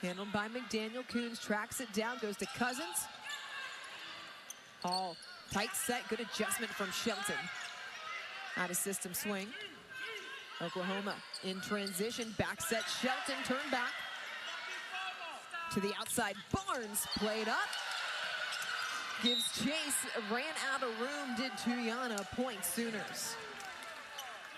Handled by McDaniel. Coons tracks it down, goes to Cousins. Hall, tight set, good adjustment from Shelton. Out of system swing. Oklahoma in transition, back set, Shelton, turn back. To the outside, Barnes played up. Gives chase, ran out of room, did Triana, point Sooners.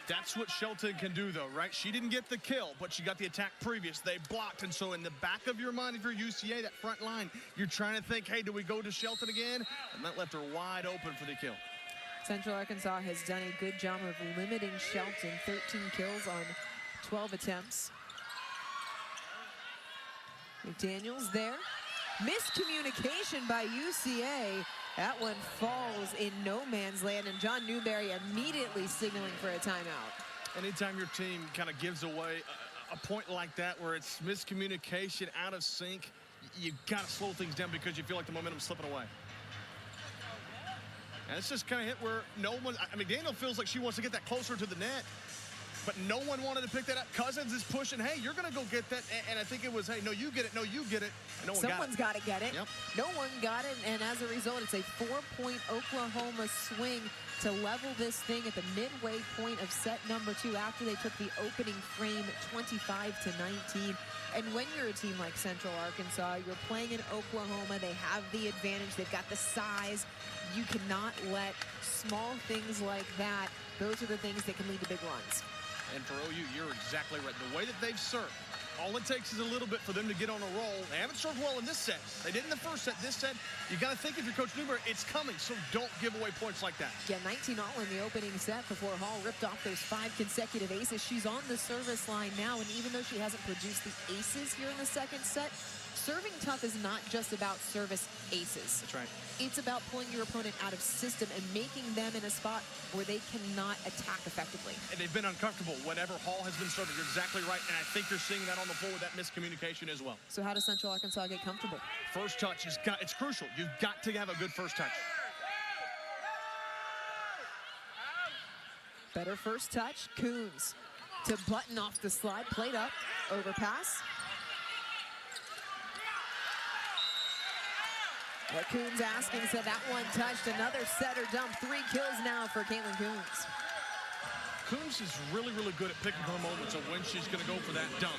That's what Shelton can do, though, right? She didn't get the kill, but she got the attack previous. They blocked, and so in the back of your mind, if you're UCA, that front line, you're trying to think, hey, do we go to Shelton again? And that left her wide open for the kill. Central Arkansas has done a good job of limiting Shelton. 13 kills on 12 attempts. McDaniel's there. Miscommunication by UCA. That one falls in no man's land, and John Newberry immediately signaling for a timeout. Anytime your team kind of gives away a point like that where it's miscommunication, out of sync, you got to slow things down because you feel like the momentum's slipping away. And it's just kind of hit where no one, I mean, Daniel feels like she wants to get that closer to the net, but no one wanted to pick that up. Cousins is pushing, hey, you're going to go get that. And I think it was, hey, no, you get it. No, you get it. And no one Someone's got to get it. Yep. No one got it, and as a result, it's a 4-point Oklahoma swing to level this thing at the midway point of set number 2 after they took the opening frame 25-19. And when you're a team like Central Arkansas, you're playing in Oklahoma, they have the advantage, they've got the size. You cannot let small things like that, those are the things that can lead to big runs. And for OU, you're exactly right. The way that they've served, all it takes is a little bit for them to get on a roll. They haven't served well in this set. They did in the first set. This set, you got to think if you're Coach Newberry, it's coming, so don't give away points like that. Yeah, 19 all in the opening set before Hall ripped off those 5 consecutive aces. She's on the service line now, and even though she hasn't produced the aces here in the second set, serving tough is not just about service aces. That's right. It's about pulling your opponent out of system and making them in a spot where they cannot attack effectively. And they've been uncomfortable whenever Hall has been serving. You're exactly right, and I think you're seeing that on the floor with that miscommunication as well. So how does Central Arkansas get comfortable? First touch it's crucial. You've got to have a good first touch. Better first touch. Coons to button off the slide, played up, overpass. What Coons asking, so that one touched. Another setter dump. 3 kills now for Caitlin Coons. Coons is really, really good at picking her moments of when she's going to go for that dunk.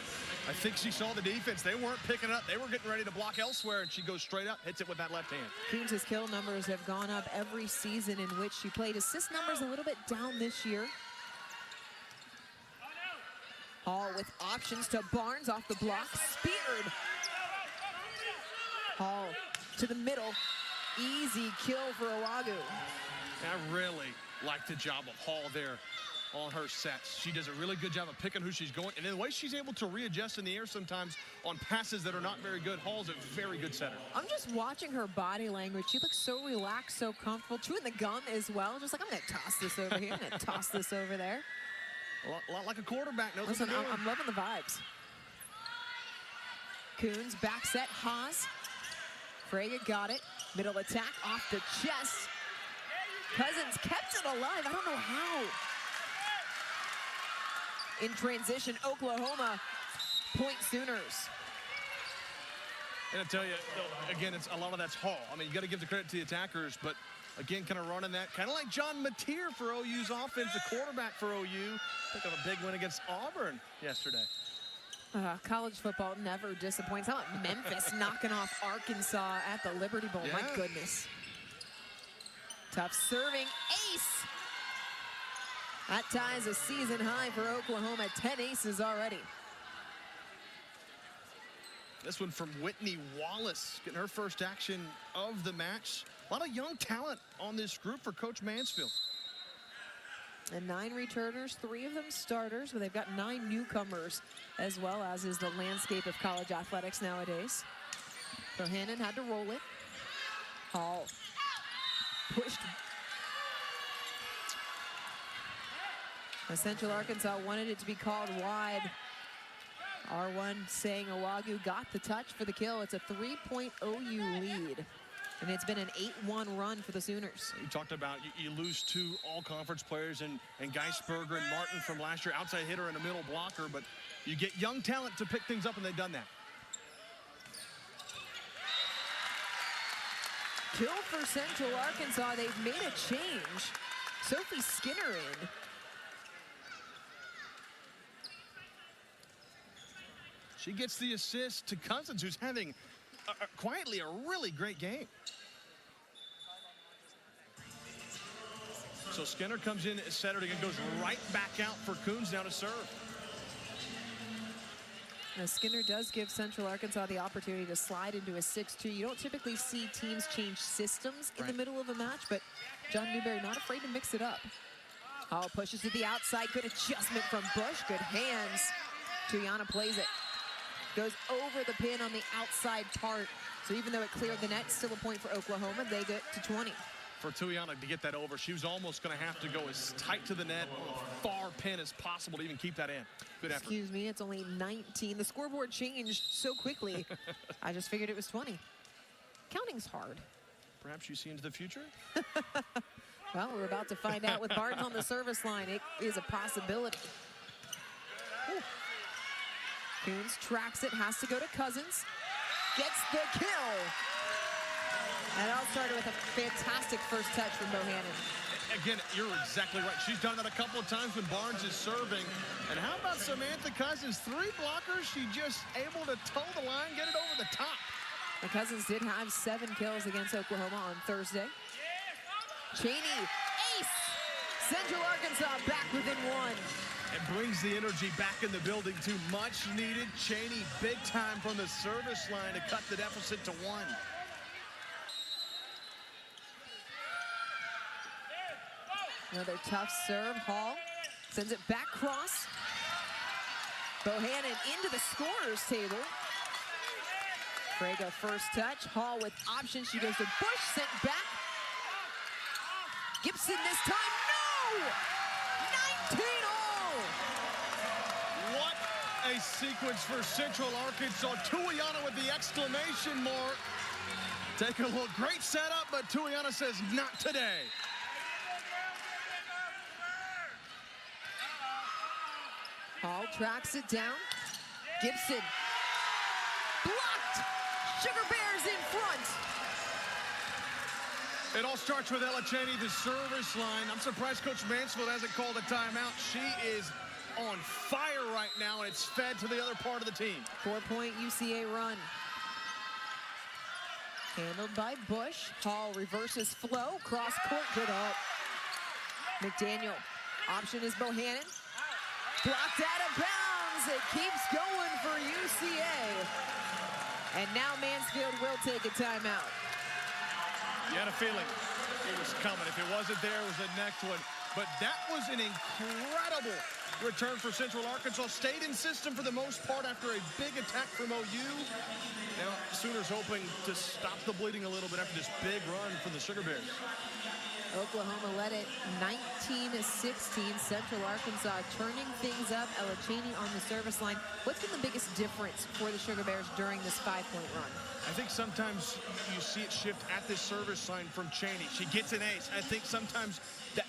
I think she saw the defense. They weren't picking up. They were getting ready to block elsewhere, and she goes straight up, hits it with that left hand. Coons' kill numbers have gone up every season in which she played. Assist numbers a little bit down this year. Hall with options to Barnes off the block. Speared. Hall to the middle. Easy kill for Owagu. I really like the job of Hall there on her sets. She does a really good job of picking who she's going, and then the way she's able to readjust in the air sometimes on passes that are not very good. Hall's a very good setter. I'm just watching her body language. She looks so relaxed, so comfortable. Chewing the gum as well. Just like, I'm going to toss this over here. I'm going to toss this over there. A lot like a quarterback. Knows Listen, what they're doing. I'm loving the vibes. Coons back set. Haas. Frege got it. Middle attack off the chest. Cousins kept it alive. I don't know how. In transition, Oklahoma, point Sooners. And I tell you, again, it's a lot of that's Hall. I mean, you got to give the credit to the attackers, but again, kind of running that, kind of like John Mateer for OU's offense, the quarterback for OU. Pick up a big win against Auburn yesterday. College football never disappoints. How about Memphis knocking off Arkansas at the Liberty Bowl? Yeah. My goodness. Tough serving ace. That ties a season high for Oklahoma. 10 aces already. This one from Whitney Wallace, getting her first action of the match. A lot of young talent on this group for Coach Mansfield. And 9 returners, 3 of them starters, but they've got 9 newcomers, as well as is the landscape of college athletics nowadays. So Hannon had to roll it. Hall pushed. Central Arkansas wanted it to be called wide. R1 saying Owagu got the touch for the kill. It's a 3-point OU lead. And it's been an 8-1 run for the Sooners. You talked about you lose 2 all-conference players and Geisberger and Martin from last year, outside hitter and a middle blocker, but you get young talent to pick things up, and they've done that. Kill for Central Arkansas. They've made a change. Sophie Skinner in. She gets the assist to Cousins, who's having quietly a really great game. So Skinner comes in as setter again, goes right back out for Coons now to serve. Now Skinner does give Central Arkansas the opportunity to slide into a 6-2. You don't typically see teams change systems in the middle of a match, but John Newberry not afraid to mix it up. Hall pushes to the outside. Good adjustment from Bush. Good hands. Tuyana plays it. Goes over the pin on the outside part. So even though it cleared the net, still a point for Oklahoma. They get to 20. For Tuyana to get that over, she was almost going to have to go as tight to the net on a far pin as possible to even keep that in. Good effort. Excuse me, it's only 19. The scoreboard changed so quickly. I just figured it was 20. Counting's hard. Perhaps you see into the future? Well, we're about to find out with Barnes on the service line. It is a possibility. Ooh. Coons tracks it, has to go to Cousins. Gets the kill. And it all started with a fantastic first touch from Bohannon. Again, you're exactly right. She's done that a couple of times when Barnes is serving. And how about Samantha Cousins? 3 blockers. She just able to toe the line, get it over the top. The Cousins did have 7 kills against Oklahoma on Thursday. Cheney, ace! Central Arkansas back within 1. It brings the energy back in the building too. Much needed. Cheney big time from the service line to cut the deficit to 1. Another tough serve. Hall sends it back cross. Bohannon into the scorer's table. Frege first touch. Hall with options. She goes to Bush, sent back. Gibson this time. No! 19 all! What a sequence for Central Arkansas. Tuiana with the exclamation mark. Taking a little great setup, but Tuiana says not today. Hall tracks it down. Gibson blocked. Sugar Bears in front. It all starts with Ella Cheney, the service line. I'm surprised Coach Mansfield hasn't called a timeout. She is on fire right now, and it's fed to the other part of the team. 4-point UCA run. Handled by Bush. Hall reverses flow. Cross court, good up. McDaniel. Option is Bohannon. Blocked out of bounds. It keeps going for UCA. And now Mansfield will take a timeout. You had a feeling it was coming. If it wasn't there, it was the next one. But that was an incredible return for Central Arkansas. Stayed in system for the most part after a big attack from OU. Now, Sooners hoping to stop the bleeding a little bit after this big run from the Sugar Bears. Oklahoma led it 19-16. Central Arkansas turning things up. Ella Cheney on the service line. What's been the biggest difference for the Sugar Bears during this 5-point run? I think sometimes you see it shift at this service line from Cheney. She gets an ace. I think sometimes that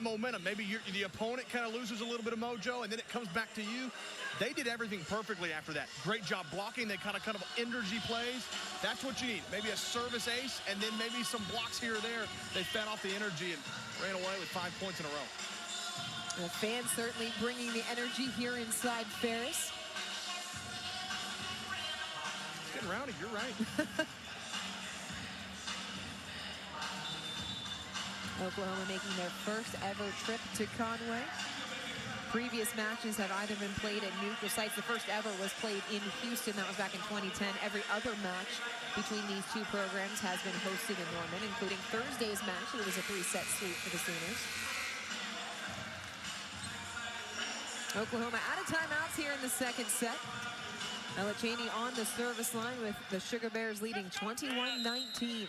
momentum, maybe the opponent kind of loses a little bit of mojo, and then it comes back to you. They did everything perfectly after that. Great job blocking. They kind of energy plays. That's what you need. Maybe a service ace, and then maybe some blocks here or there. They fed off the energy and ran away with 5 points in a row. The fans certainly bringing the energy here inside Ferris. It's getting rowdy. You're right. Oklahoma making their first ever trip to Conway. Previous matches have either been played at neutral sites. The first ever was played in Houston. That was back in 2010. Every other match between these two programs has been hosted in Norman, including Thursday's match. It was a 3-set sweep for the Sooners. Oklahoma out of timeouts here in the second set. Ella Cheney on the service line with the Sugar Bears leading 21-19.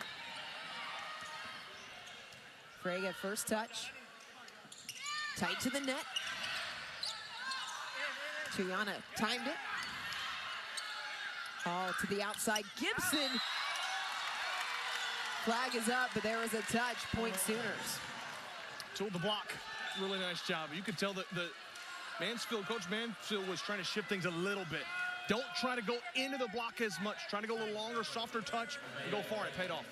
Frege first touch. Tight to the net. Tuiana timed it. Hall to the outside. Gibson. Flag is up, but there was a touch. Point Sooners. Told the block. Really nice job. You could tell that Coach Mansfield was trying to shift things a little bit. Don't try to go into the block as much. Trying to go a little longer, softer touch, and go far. It paid off.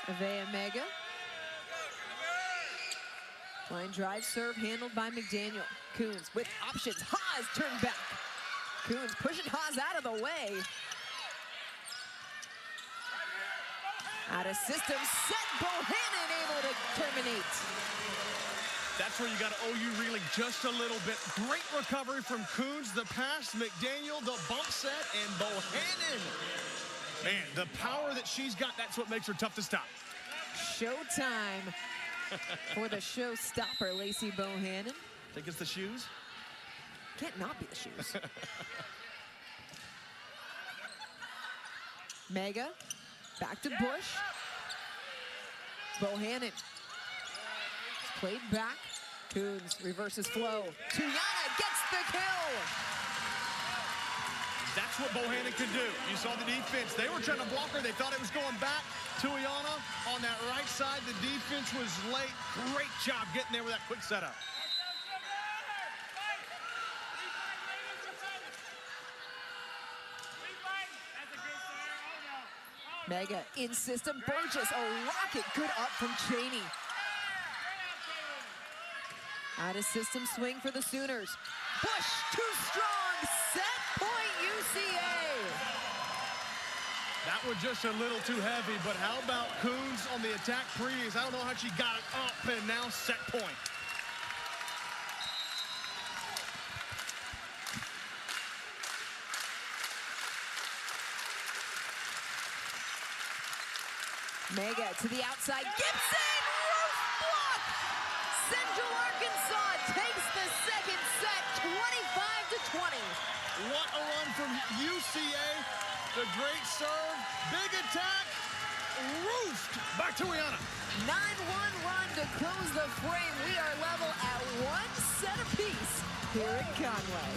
Avea Mega. Line drive serve handled by McDaniel. Coons with options. Haas turned back. Coons pushing Haas out of the way. Out of system set. Bohannon able to terminate. That's where you got OU reeling just a little bit. Great recovery from Coons. The pass, McDaniel, the bump set, and Bohannon. Man, the power that she's got, that's what makes her tough to stop. Showtime for the showstopper, Lacey Bohannon. Think it's the shoes? Can't not be the shoes. Mega, back to Bush. Bohannon. Played back. Coons reverses flow. Tuiana gets the kill. That's what Bohannon can do. You saw the defense. They were trying to block her. They thought it was going back. Tuiana on that right side. The defense was late. Great job getting there with that quick setup. Mega in system. Burgess, a rocket. Good up from Cheney. Out of system swing for the Sooners. Bush, too strong. Set point, UCA. That was just a little too heavy, but how about Coons on the attack previous? I don't know how she got it up, and now set point. Mega to the outside. Gibson, roof block. Central Arkansas takes the second set, 25-20. What a run from UCA. The great serve, big attack, roofed by Tuiana. 9-1 run to close the frame. We are level at 1 set apiece here in Conway.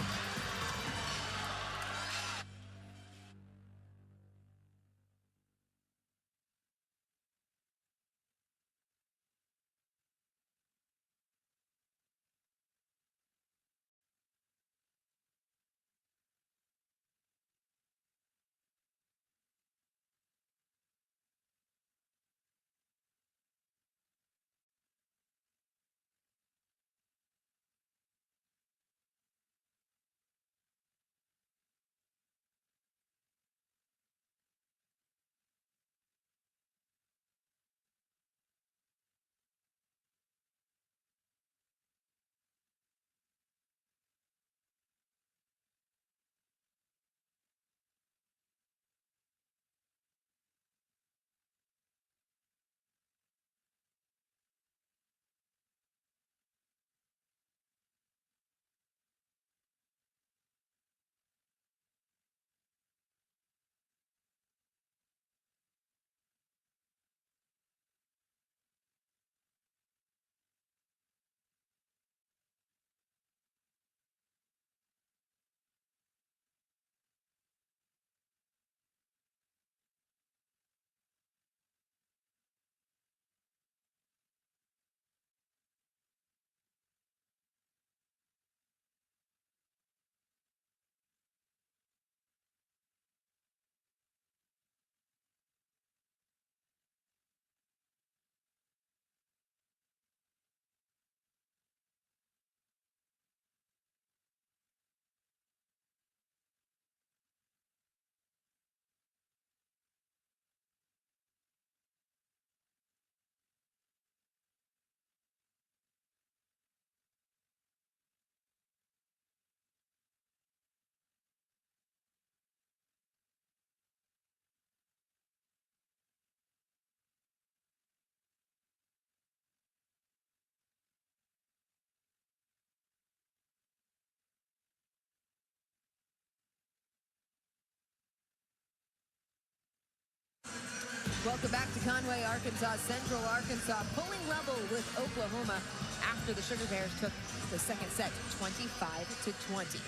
Welcome back to Conway, Arkansas. Central Arkansas pulling level with Oklahoma after the Sugar Bears took the second set 25-20.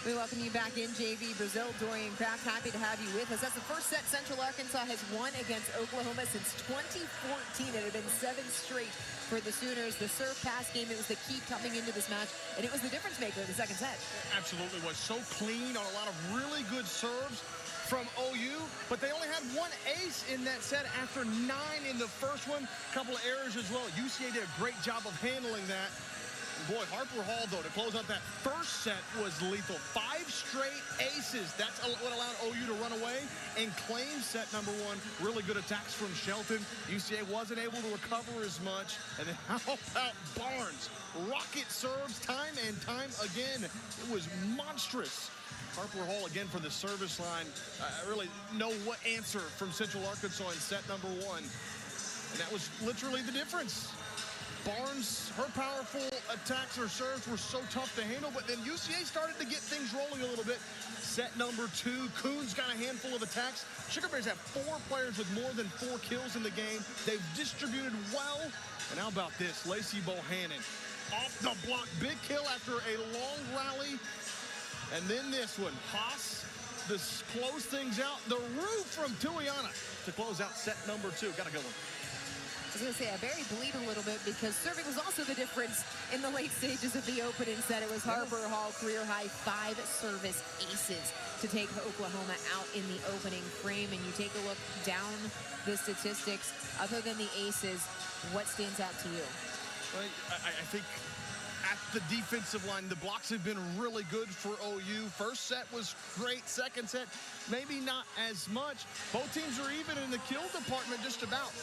We welcome you back in JV Brazil. Dorian Kraft, happy to have you with us. That's the first set Central Arkansas has won against Oklahoma since 2014. It had been 7 straight for the Sooners. The serve pass game, it was the key coming into this match, and it was the difference maker in the second set. Absolutely was. So clean on a lot of really good serves from OU, but they only had 1 ace in that set after 9 in the first one. A couple of errors as well. UCA did a great job of handling that. Boy, Harper Hall, though, to close out that first set was lethal. 5 straight aces. That's what allowed OU to run away and claim set number 1. Really good attacks from Shelton. UCA wasn't able to recover as much. And then how about Barnes? Rocket serves time and time again. It was monstrous. Harper Hall again for the service line. Really no answer from Central Arkansas in set number 1. And that was literally the difference. Barnes, her powerful attacks, her serves were so tough to handle, but then UCA started to get things rolling a little bit. Set number 2, Coons got a handful of attacks. Sugar Bears have 4 players with more than 4 kills in the game. They've distributed well. And how about this? Lacey Bohannon off the block, big kill after a long rally. And then this one, Haas, to close things out. The roof from Tuiana to close out set number 2. Got a good one. was going to say, I buried the lead a little bit because serving was also the difference in the late stages of the opening set. It was Harper Hall career-high 5 service aces to take Oklahoma out in the opening frame. And you take a look down the statistics. Other than the aces, what stands out to you? Well, I think at the defensive line, the blocks have been really good for OU. First set was great. Second set, maybe not as much. Both teams are even in the kill department just about.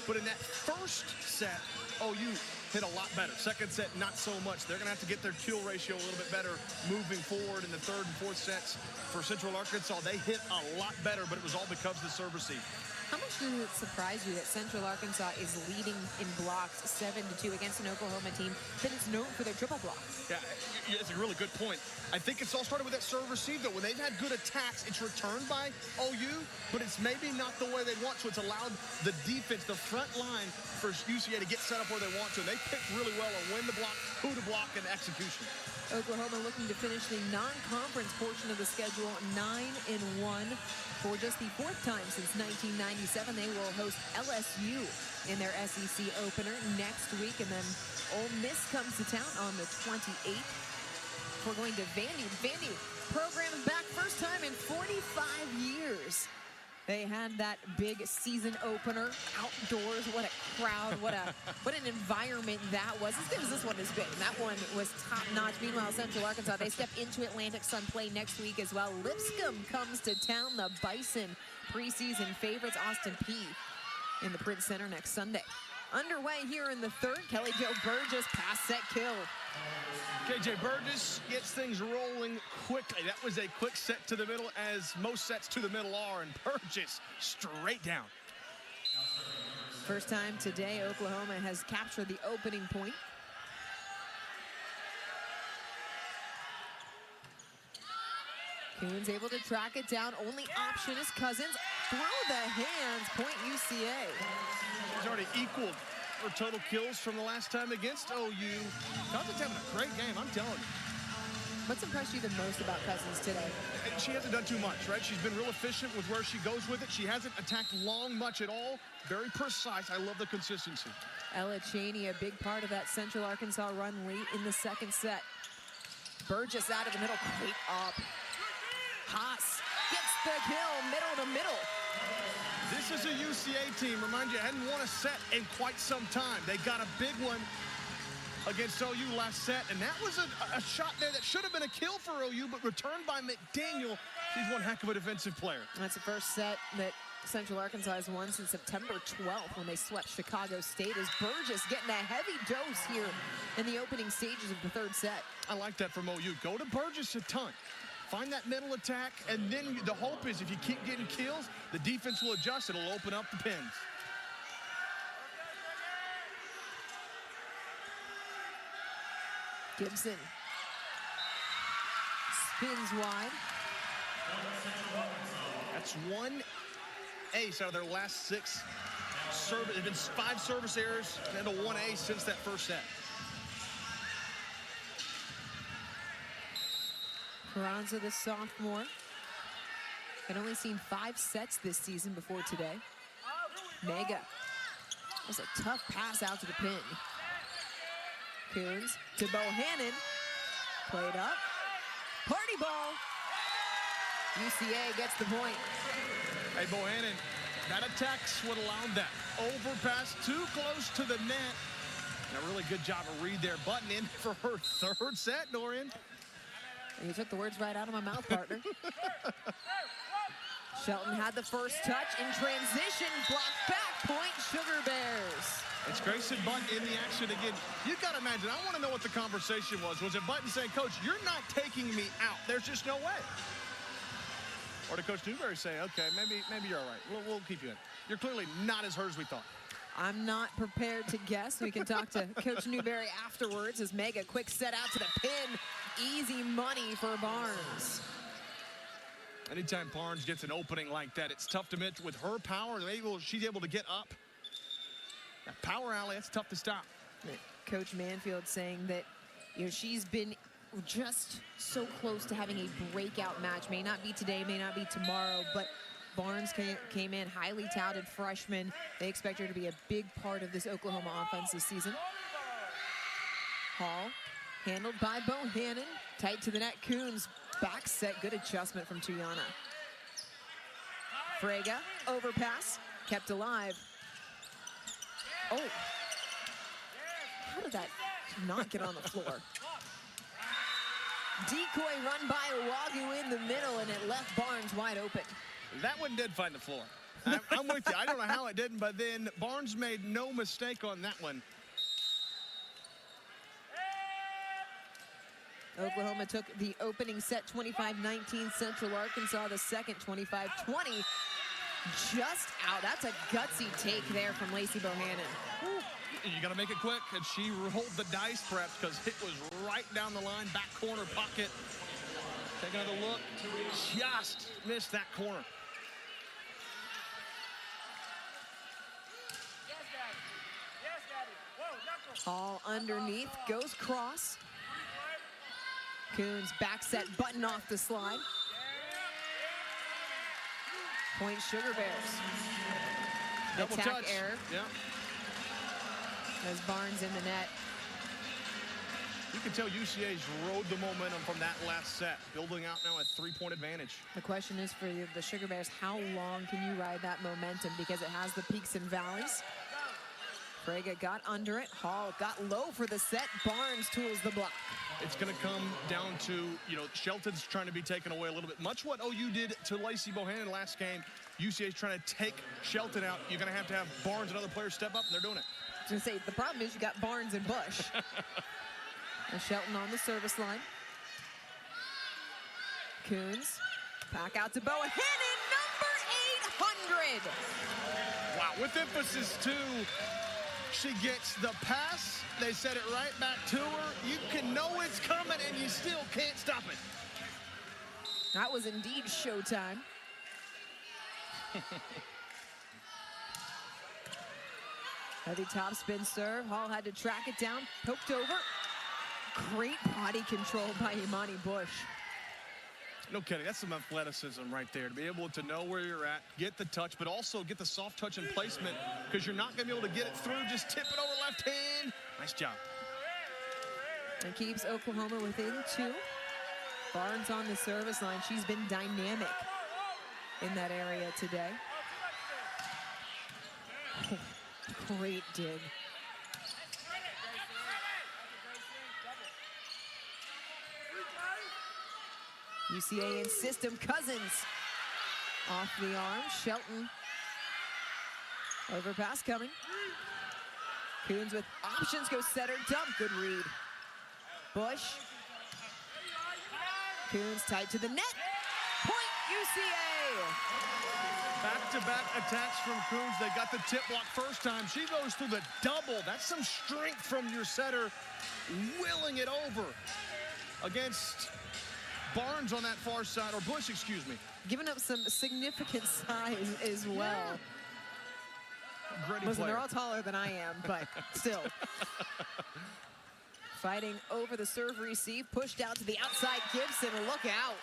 But in that first set, OU hit a lot better. Second set, not so much. They're going to have to get their kill ratio a little bit better moving forward in the third and fourth sets. For Central Arkansas, they hit a lot better, but it was all because of the serve receive. How much did it surprise you that Central Arkansas is leading in blocks 7-2 against an Oklahoma team that is known for their triple blocks? Yeah, it's a really good point. I think it's all started with that serve receive, though. When they've had good attacks, it's returned by OU, but it's maybe not the way they want, so it's allowed the defense, the front line for UCA to get set up where they want to. And they picked really well on when to block, who to block, and execution. Oklahoma looking to finish the non-conference portion of the schedule 9-1. For just the 4th time since 1997, they will host LSU in their SEC opener next week. And then Ole Miss comes to town on the 28th. We're going to Vandy. Vandy program back first time in 45 years. They had that big season opener outdoors. What a crowd, what an environment that was. As good as this one has been. That one was top-notch. Meanwhile, Central Arkansas, they step into Atlantic Sun play next week as well. Lipscomb comes to town, the Bison preseason favorites. Austin Peay in the Print Center next Sunday. Underway here in the third, Kelly Jo Burgess pass set kill. KJ Burgess gets things rolling quickly. That was a quick set to the middle, as most sets to the middle are, and Burgess straight down. First time today, Oklahoma has captured the opening point. Coons able to track it down. Only option is Cousins. Through the hands, point UCA. He's already equaled her total kills from the last time against OU. Cousins having a great game, I'm telling you. What's impressed you the most about Cousins today? She hasn't done too much, right? She's been real efficient with where she goes with it. She hasn't attacked long much at all. Very precise. I love the consistency. Ella Chaney, a big part of that Central Arkansas run late in the second set. Burgess out of the middle, great up. Haas gets the kill, middle to middle. This is a UCA team. Remind you, hadn't won a set in quite some time. They got a big one against OU last set, and that was a shot there that should have been a kill for OU, but returned by McDaniel. She's one heck of a defensive player. That's the first set that Central Arkansas has won since September 12th when they swept Chicago State. As Burgess getting a heavy dose here in the opening stages of the third set. I like that from OU. Go to Burgess a ton. Find that middle attack, and then the hope is if you keep getting kills, the defense will adjust. It'll open up the pins. Gibson spins wide. That's one ace out of their last 6 service. It's been 5 service errors and a 1 ace since that first set. Carranza, the sophomore, had only seen 5 sets this season before today. Mega. That was a tough pass out to the pin. Coons to Bohannon. Played up. Party ball. UCA gets the point. Hey, Bohannon, that attack's what allowed that. Overpass too close to the net. And a really good job of read there. Button in for her third set, Dorian. You took the words right out of my mouth, partner. Shelton had the first touch in transition. Block back point, Sugar Bears. It's Grayson Button in the action again. You got to imagine, I want to know what the conversation was. Was it Button saying, Coach, you're not taking me out. There's just no way. Or did Coach Newberry say, okay, maybe you're all right. We'll keep you in. You're clearly not as hurt as we thought. I'm not prepared to guess. We can talk to Coach Newberry afterwards as Mega quick set out to the pin. Easy money for Barnes. Anytime Barnes gets an opening like that, it's tough to miss. With her power, she's able to get up. That power alley, that's tough to stop. Coach Manfield saying that, she's been just so close to having a breakout match. May not be today, may not be tomorrow, but Barnes came in, highly touted freshman. They expect her to be a big part of this Oklahoma offense this season. Hall, handled by Bohannon. Tight to the net, Coons. Back set, good adjustment from Tuyana. Frega, overpass, kept alive. Oh, how did that not get on the floor? Decoy run by Owagu in the middle, and it left Barnes wide open. That one did find the floor. I'm with you. I don't know how it didn't, but then Barnes made no mistake on that one. Oklahoma took the opening set 25-19. Central Arkansas the second 25-20. Just out. That's a gutsy take there from Lacey Bohannon. You got to make it quick, and she rolled the dice perhaps because it was right down the line, back corner pocket. Take another look. Just missed that corner. All underneath, goes cross. Coons back set, button off the slide. Point Sugar Bears. Double Attack touch. error. Yeah. As Barnes in the net. You can tell UCA's rode the momentum from that last set, building out now a 3-point advantage. The question is for the Sugar Bears, how long can you ride that momentum? Because it has the peaks and valleys. Frega got under it. Hall got low for the set. Barnes tools the block. It's going to come down to, Shelton's trying to be taken away a little bit. Much what OU did to Lacey Bohannon last game. UCA's trying to take Shelton out. You're going to have Barnes and other players step up, and they're doing it. I was going to say, the problem is you got Barnes and Bush. And Shelton on the service line. Coons, back out to Bohannon, number 800. Wow, with emphasis, too. She gets the pass. They set it right back to her. You can know it's coming, and you still can't stop it. That was indeed showtime. Heavy topspin serve. Hall had to track it down, poked over. Great body control by Imani Bush. No kidding, that's some athleticism right there, to be able to know where you're at, get the touch, but also get the soft touch and placement, because you're not going to be able to get it through, just tip it over left hand. Nice job. And keeps Oklahoma within 2. Barnes on the service line. She's been dynamic in that area today. Great dig. UCA in system. Cousins off the arm. Shelton. Overpass coming. Coons with options. Go setter. Dump. Good read. Bush. Coons tight to the net. Point UCA. Back-to-back attacks from Coons. They got the tip block first time. She goes through the double. That's some strength from your setter, willing it over against Barnes on that far side, or Bush, excuse me. Giving up some significant size as well. Gritty Listen, player. they're all taller than I am, but still. Fighting over the serve receive, pushed out to the outside. Gibson, look out.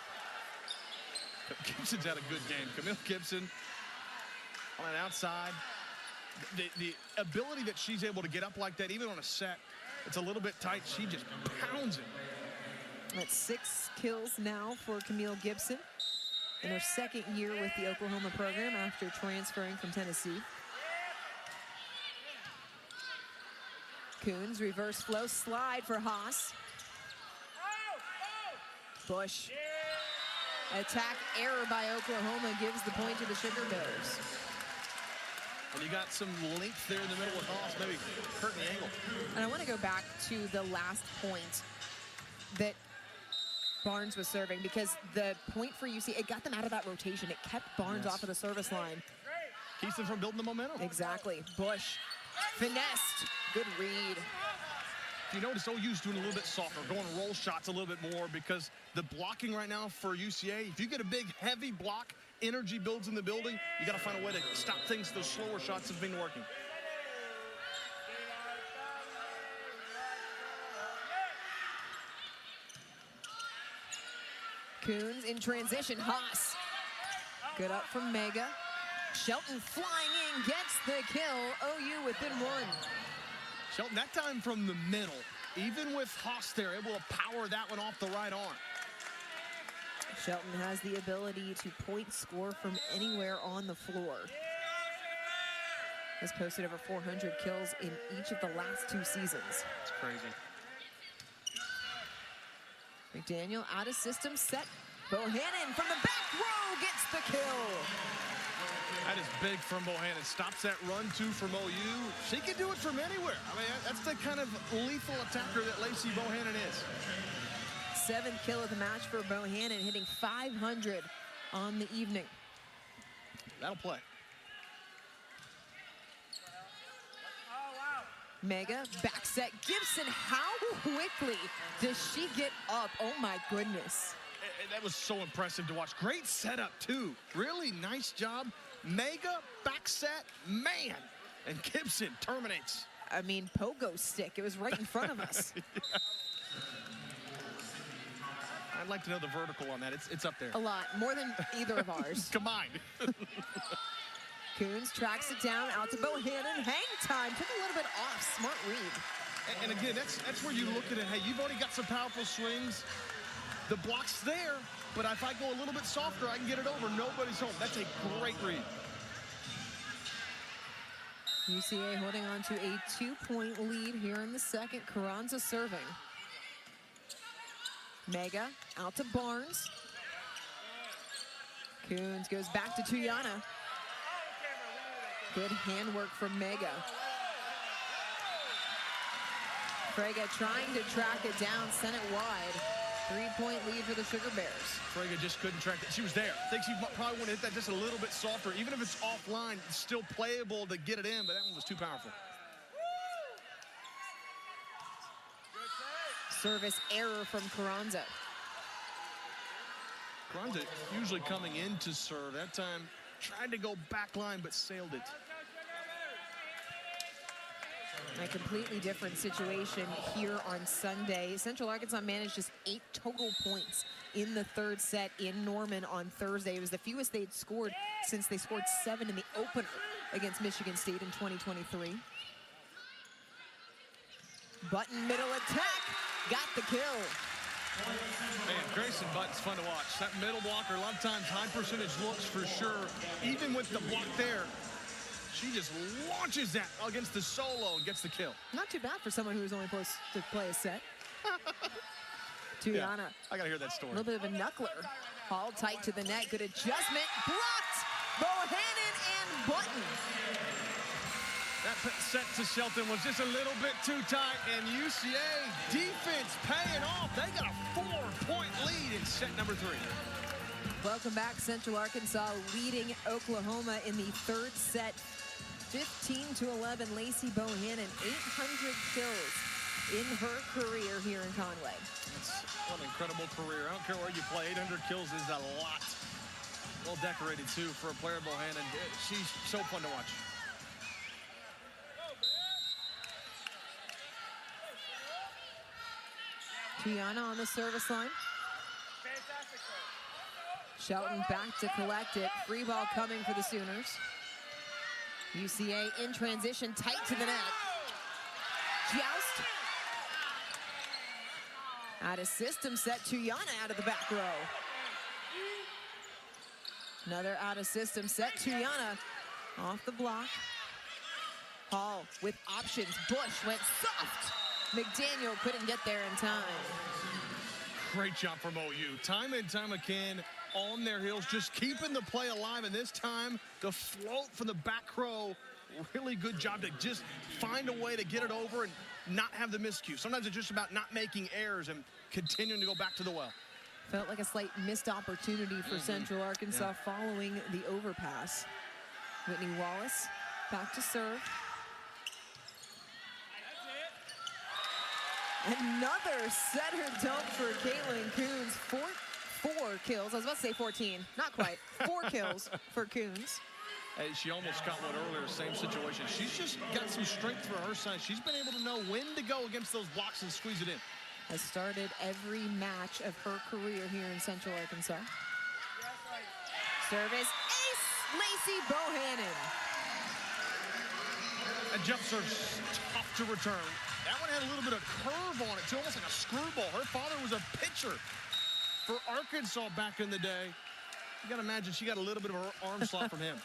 Gibson's had a good game. Camille Gibson on an outside. The ability that she's able to get up like that, even on a set, it's a little bit tight. She just pounds it. That's 6 kills now for Camille Gibson in her second year with the Oklahoma program after transferring from Tennessee. Coons, reverse flow, slide for Haas. Bush. Attack error by Oklahoma gives the point to the Sugar Bears. And you got some length there in the middle with Haas, maybe hurting the angle. And I want to go back to the last point that Barnes was serving, because the point for UC, it got them out of that rotation. It kept Barnes off of the service line. Keeps them from building the momentum. Exactly. Bush finessed. Good read. You notice OU's doing a little bit softer, going roll shots a little bit more, because the blocking right now for UCA, if you get a big, heavy block, energy builds in the building, you got to find a way to stop things. Those slower shots have been working. Coons in transition. Haas Good up from Mega. Shelton flying in, gets the kill. OU within one. Shelton, that time from the middle. Even with Haas there, able to power that one off the right arm. Shelton has the ability to point score from anywhere on the floor. Has posted over 400 kills in each of the last 2 seasons. It's crazy. McDaniel out of system set. Bohannon from the back row gets the kill. That is big from Bohannon. Stops that run two from OU. She can do it from anywhere. I mean, that's the kind of lethal attacker that Lacey Bohannon is. 7th kill of the match for Bohannon, hitting 500 on the evening. That'll play. Mega, back set, Gibson, how quickly does she get up? Oh my goodness. That was so impressive to watch. Great setup too. Really nice job. Mega, back set, man. And Gibson terminates. I mean, pogo stick, it was right in front of us. Yeah. I'd like to know the vertical on that. It's up there. A lot, more than either of ours. Combined. Coons tracks it down, out to Bohannon. Hang time, took a little bit off, smart read. And again, that's where you look at it. Hey, you've already got some powerful swings. The block's there, but if I go a little bit softer, I can get it over. Nobody's home. That's a great read. UCA holding on to a 2-point lead here in the second. Carranza serving. Mega out to Barnes. Coons goes back to Tuyana. Good handwork from Mega. Frege trying to track it down, sent it wide. 3-point lead for the Sugar Bears. Frege just couldn't track it. She was there. I think she probably want to hit that just a little bit softer. Even if it's offline, it's still playable to get it in, but that one was too powerful. Service error from Carranza. Carranza usually coming in to serve. That time tried to go back line, but sailed it. A completely different situation here on Sunday. Central Arkansas managed just 8 total points in the 3rd set in Norman on Thursday. It was the fewest they'd scored since they scored 7 in the opener against Michigan State in 2023. Button middle attack, got the kill. Man, Grayson Button's fun to watch. That middle blocker, a lot of times high percentage looks for sure. Even with the block there, she just launches that against the solo and gets the kill. Not too bad for someone who was only supposed to play a set. Tuyana. Yeah, I gotta hear that story. A little bit of a knuckler. Hauled tight to the net. Good adjustment. Blocked. Bohannon and Button. That set to Shelton was just a little bit too tight, and UCA defense paying off. They got a 4-point lead in set number 3. Welcome back. Central Arkansas leading Oklahoma in the 3rd set. 15-11, Lacey Bohannon, 800 kills in her career here in Conway. That's what an incredible career. I don't care where you play, 800 kills is a lot. Well decorated, too, for a player, Bohannon. She's so fun to watch. Tiana on the service line. Shelton back to collect it. Free ball coming for the Sooners. UCA in transition, tight to the net. Joust. Out of system set, Tuyana out of the back row. Another out of system set, Tuyana off the block. Hall with options, Bush went soft. McDaniel couldn't get there in time. Great job from OU. Time and time again on their heels, just keeping the play alive. And this time, the float from the back row, really good job to just find a way to get it over and not have the miscue. Sometimes it's just about not making errors and continuing to go back to the well. Felt like a slight missed opportunity for Central Arkansas following the overpass. Whitney Wallace back to serve. Another setter dump for Caitlin Coons. Four kills. I was about to say 14. Not quite. 4 kills for Coons. Hey, she almost got one earlier, same situation. She's just got some strength for her side. She's been able to know when to go against those blocks and squeeze it in. Has started every match of her career here in Central Arkansas. Service Lacey Bohannon. A jump serve's tough to return. That one had a little bit of curve on it, too, almost like a screwball. Her father was a pitcher for Arkansas back in the day. You got to imagine she got a little bit of her arm slot from him.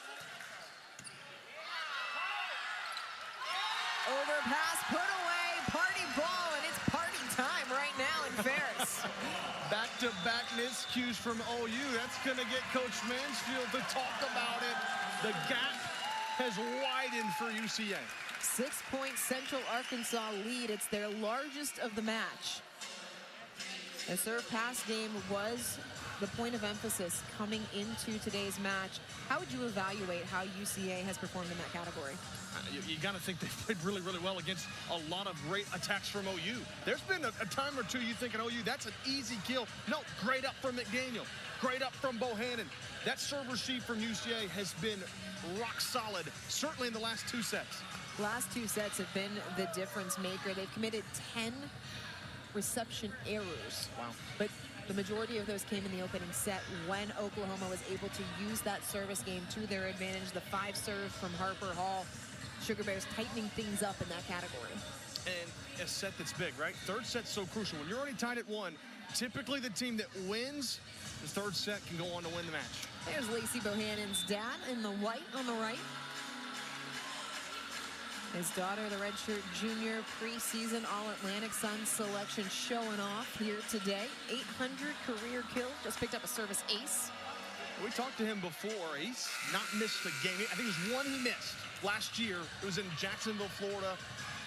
Overpass, put away, party ball, and it's party time right now in Ferris. Back-to-back miscues from OU. That's going to get Coach Mansfield to talk about it. The gap has widened for UCA. 6-point Central Arkansas lead. It's their largest of the match. The serve pass game was the point of emphasis coming into today's match. How would you evaluate how UCA has performed in that category? You got to think they played really, really well against a lot of great attacks from OU. There's been a time or two you think at OU, that's an easy kill. No, great up from McDaniel. Great up from Bohannon. That serve receive from UCA has been rock solid, certainly in the last 2 sets. Last 2 sets have been the difference maker. They've committed 10 reception errors. Wow. But the majority of those came in the opening set when Oklahoma was able to use that service game to their advantage. The 5 serves from Harper Hall. Sugar Bears tightening things up in that category. And a set that's big, right? Third set's so crucial. When you're already tied at 1, typically the team that wins the third set can go on to win the match. There's Lacey Bohannon's dad in the white on the right. His daughter, the redshirt junior, preseason All-Atlantic Sun selection showing off here today. 800 career kills, just picked up a service ace. We talked to him before. He's not missed a game. I think there's one he missed last year. It was in Jacksonville, Florida.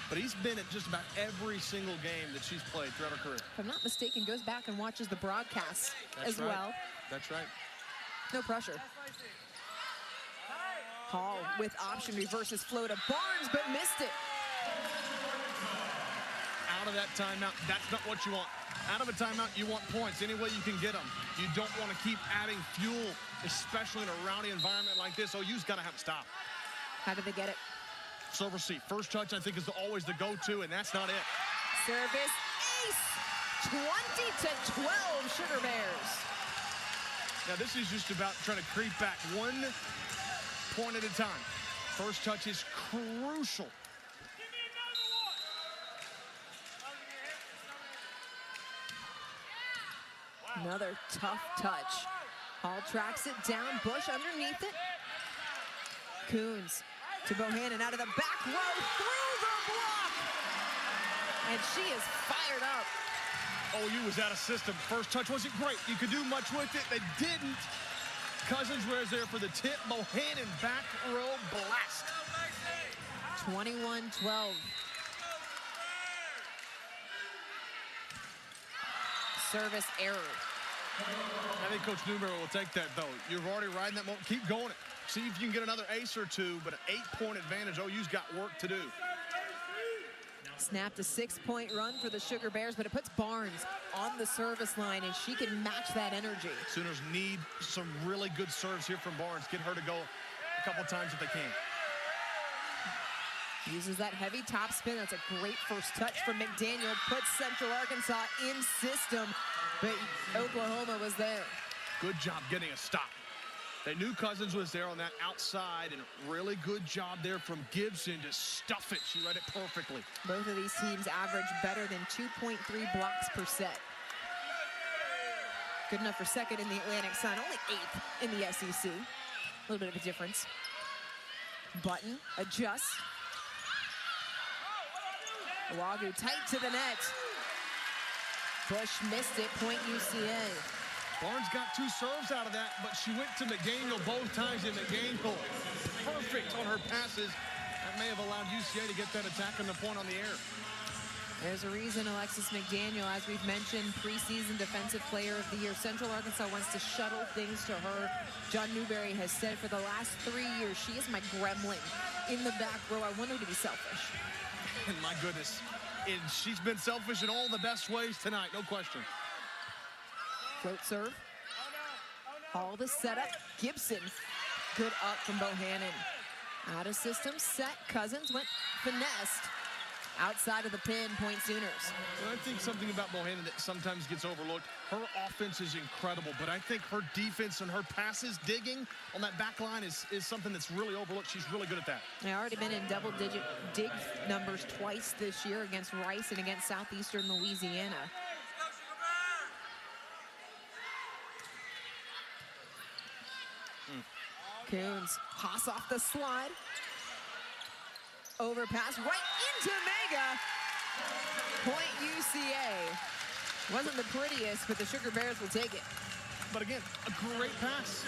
But he's been at just about every single game that she's played throughout her career. If I'm not mistaken, goes back and watches the broadcasts as right. well. That's right. No pressure. Hall with option reverses flow to Barnes, but missed it. Out of that timeout, that's not what you want. Out of a timeout, you want points any way you can get them. You don't want to keep adding fuel, especially in a rowdy environment like this. OU's got to have to stop. How did they get it? Serve receive. First touch, I think, is always the go-to, and that's not it. Service ace. 20-12 Sugar Bears. Now, this is just about trying to creep back 1 point at a time. First touch is crucial. Another tough touch. Hall tracks it down. Bush underneath it. Coons to Bohannon out of the back row through the block. And she is fired up. OU was out of system. First touch wasn't great. You could do much with it. They didn't. Cousins was there for the tip. Bohannon back row blast. 21-12. Service error. I think Coach Newberry will take that, though. You're already riding that moment. Keep going it. See if you can get another ace or two, but an 8-point advantage. OU's got work to do. Snapped a 6-point run for the Sugar Bears, but it puts Barnes on the service line, and she can match that energy. Sooners need some really good serves here from Barnes. Get her to go a couple times if they can. Uses that heavy topspin. That's a great first touch from McDaniel. Puts Central Arkansas in system, but Oklahoma was there. Good job getting a stop. They knew Cousins was there on that outside, and a really good job there from Gibson to stuff it. She read it perfectly. Both of these teams average better than 2.3 blocks per set. Good enough for second in the Atlantic Sun, only 8th in the SEC. A little bit of a difference. Button, adjust. Wagoo tight to the net. Bush missed it, point UCA. Barnes got 2 serves out of that, but she went to McDaniel both times, and McDaniel perfect on her passes. That may have allowed UCA to get that attack and the point on the air. There's a reason Alexis McDaniel, as we've mentioned, preseason Defensive Player of the Year. Central Arkansas wants to shuttle things to her. John Newberry has said for the last 3 years, she is my gremlin in the back row. I want her to be selfish. And my goodness, and she's been selfish in all the best ways tonight, no question. Float serve. Hall the setup. Gibson. Good up from Bohannon. Out of system set. Cousins went finessed. outside of the pin, point Sooners. And I think something about Bohannon that sometimes gets overlooked, her offense is incredible, but I think her defense and her passes, digging on that back line is something that's really overlooked. She's really good at that. They've already been in double-digit dig numbers twice this year against Rice and against Southeastern Louisiana. Coons, Haas off the slide. Overpass right into Mega. Point UCA. Wasn't the prettiest, but the Sugar Bears will take it. But again, a great pass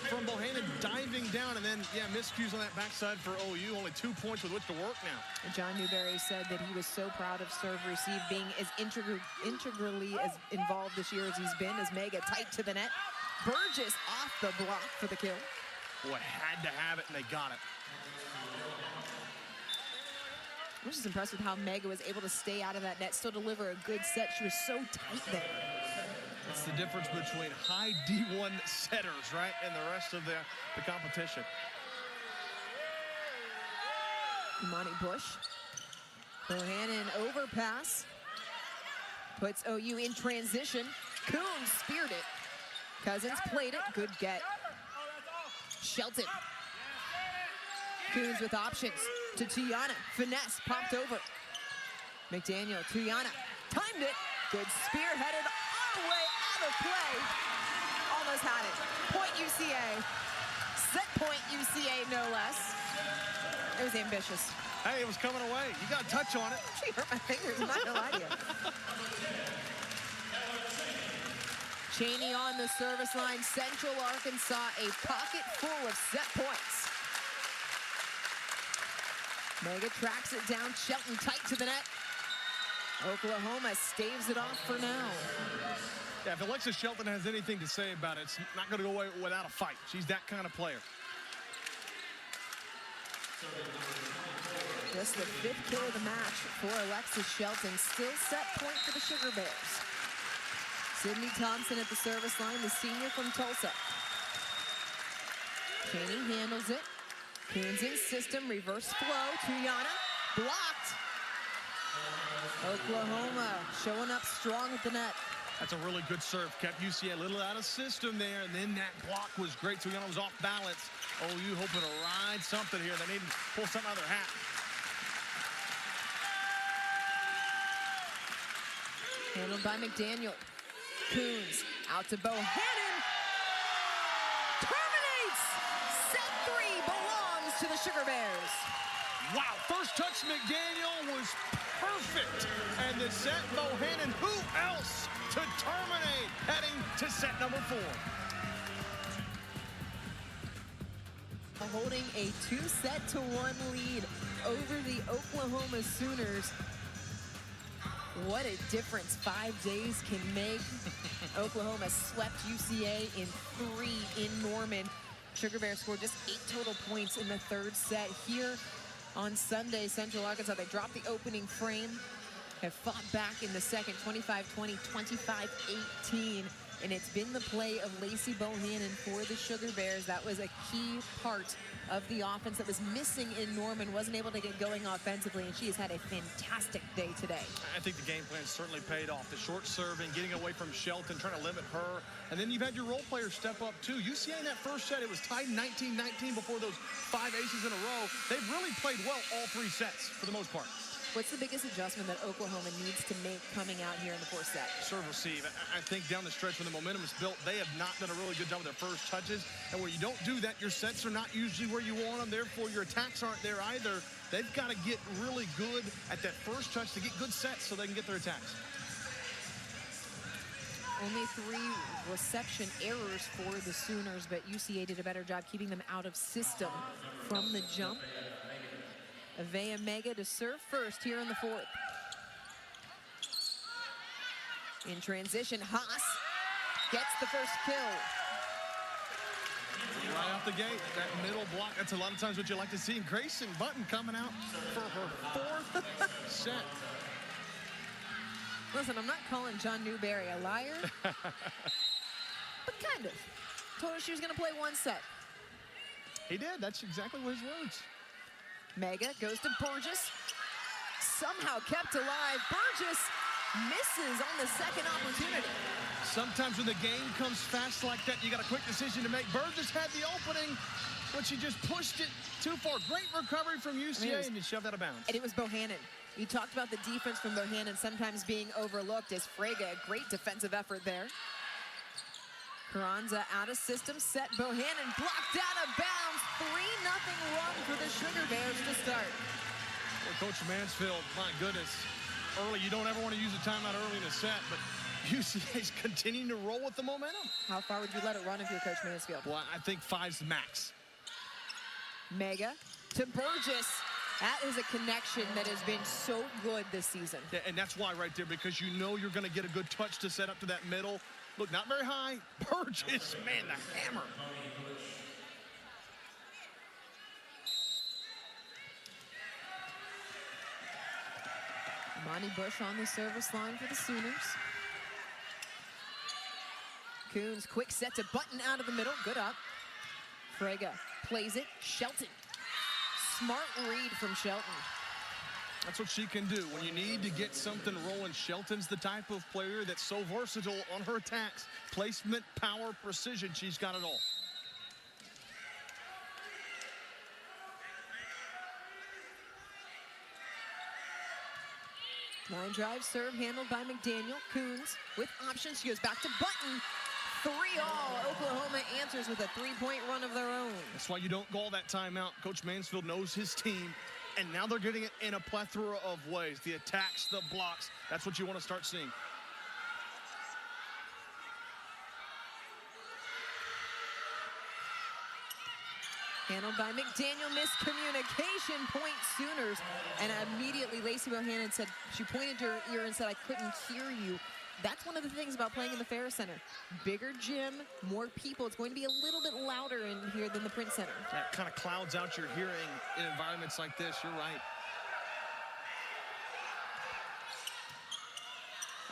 from Bohannon, diving down, and then, yeah, miscues on that backside for OU. Only 2 points with which to work now. And John Newberry said that he was so proud of serve receive, being as integrally as involved this year as he's been, as Mega tight to the net. Burgess off the block for the kill. Boy, had to have it, and they got it. I'm just impressed with how Mega was able to stay out of that net, still deliver a good set. She was so tight there. That's the difference between high D1 setters, right, and the rest of the competition. Imani Bush. Bohannon overpass. Puts OU in transition. Coons speared it. Cousins played it. Good get. Shelton. Coons with options to Tuyana. Finesse popped over. McDaniel, Tuyana. Timed it. Good spearheaded all the way out of play. Almost had it. Point UCA. Set point UCA, no less. It was ambitious. Hey, it was coming away. You got to touch on it. She hurt my fingers. I'm not going to lie to you. Cheney on the service line. Central Arkansas, a pocket full of set points. Mega tracks it down. Shelton tight to the net. Oklahoma staves it off for now. Yeah, if Alexis Shelton has anything to say about it, it's not going to go away without a fight. She's that kind of player. Just the 5th kill of the match for Alexis Shelton. Still set point for the Sugar Bears. Sydney Thompson at the service line, the senior from Tulsa. Cheney handles it. Coons in system, reverse flow. Tuyana blocked. Oklahoma showing up strong at the net. That's a really good serve. Kept UCA a little out of system there, and then that block was great. Tuyana was off balance. OU hoping to ride something here. They need to pull something out of their hat. Handled by McDaniel. Coons out to Bohannon. Terminates! Set 3 belongs to the Sugar Bears. Wow, first touch McDaniel was perfect. And the set Bohannon, who else to terminate, heading to set number 4. Holding a 2-set-to-1 lead over the Oklahoma Sooners. What a difference 5 days can make. Oklahoma swept UCA in 3 in Norman. Sugar Bears scored just 8 total points in the 3rd set. Here on Sunday, Central Arkansas, they dropped the opening frame, have fought back in the second, 25-20, 25-18. And it's been the play of Lacey Bohannon for the Sugar Bears. That was a key part of the offense that was missing in Norman, wasn't able to get going offensively, and she has had a fantastic day today. I think the game plan certainly paid off. The short serving, getting away from Shelton, trying to limit her. And then you've had your role players step up too. UCA in that first set, it was tied 19-19 before those 5 aces in a row. They've really played well all 3 sets for the most part. What's the biggest adjustment that Oklahoma needs to make coming out here in the 4th set? Serve receive. I think down the stretch when the momentum is built, they have not done a really good job with their first touches. And when you don't do that, your sets are not usually where you want them. Therefore, your attacks aren't there either. They've got to get really good at that first touch to get good sets so they can get their attacks. Only 3 reception errors for the Sooners, but UCA did a better job keeping them out of system from the jump. Avea Mega to serve first here in the 4th. In transition, Haas gets the first kill. Right off the gate, that middle block, that's a lot of times what you like to see. Grayson Button coming out for her 4th set. Listen, I'm not calling John Newberry a liar, but kind of. Told her she was going to play 1 set. He did. That's exactly what his words. Mega goes to Burgess. somehow kept alive. Burgess misses on the second opportunity. Sometimes when the game comes fast like that, you got a quick decision to make. Burgess had the opening, but she just pushed it too far. Great recovery from UCA, and you shoved out of bounds. And it was Bohannon. You talked about the defense from Bohannon sometimes being overlooked as Frege, a great defensive effort there. Carranza out of system, set Bohannon blocked out of bounds. 3-0 run for the Sugar Bears to start. Well, Coach Mansfield, my goodness, early, you don't ever want to use a timeout early in a set, but UCA's continuing to roll with the momentum. How far would you let it run if you're Coach Mansfield? Well, I think 5's max. Mega to Burgess. That is a connection that has been so good this season. Yeah, and that's why right there, because you know you're going to get a good touch to set up to that middle. Look, not very high. Burgess, man, the hammer. Monty Bush on the service line for the Sooners. Coons, quick set to Button out of the middle. Good up. Frege plays it. Shelton. Smart read from Shelton. That's what she can do. When you need to get something rolling, Shelton's the type of player that's so versatile on her attacks. Placement, power, precision, she's got it all. Line drive serve handled by McDaniel. Coons with options. She goes back to Button. 3-all. Oklahoma answers with a 3-point run of their own. That's why you don't call that timeout. Coach Mansfield knows his team, and now they're getting it in a plethora of ways. The attacks, the blocks, that's what you want to start seeing. Handled by McDaniel, miscommunication, point Sooners. And immediately Lacey Bohannon said, she pointed to her ear and said, I couldn't hear you. That's one of the things about playing in the Ferris Center. Bigger gym, more people. It's going to be a little bit louder in here than the Print Center. That kind of clouds out your hearing in environments like this. You're right.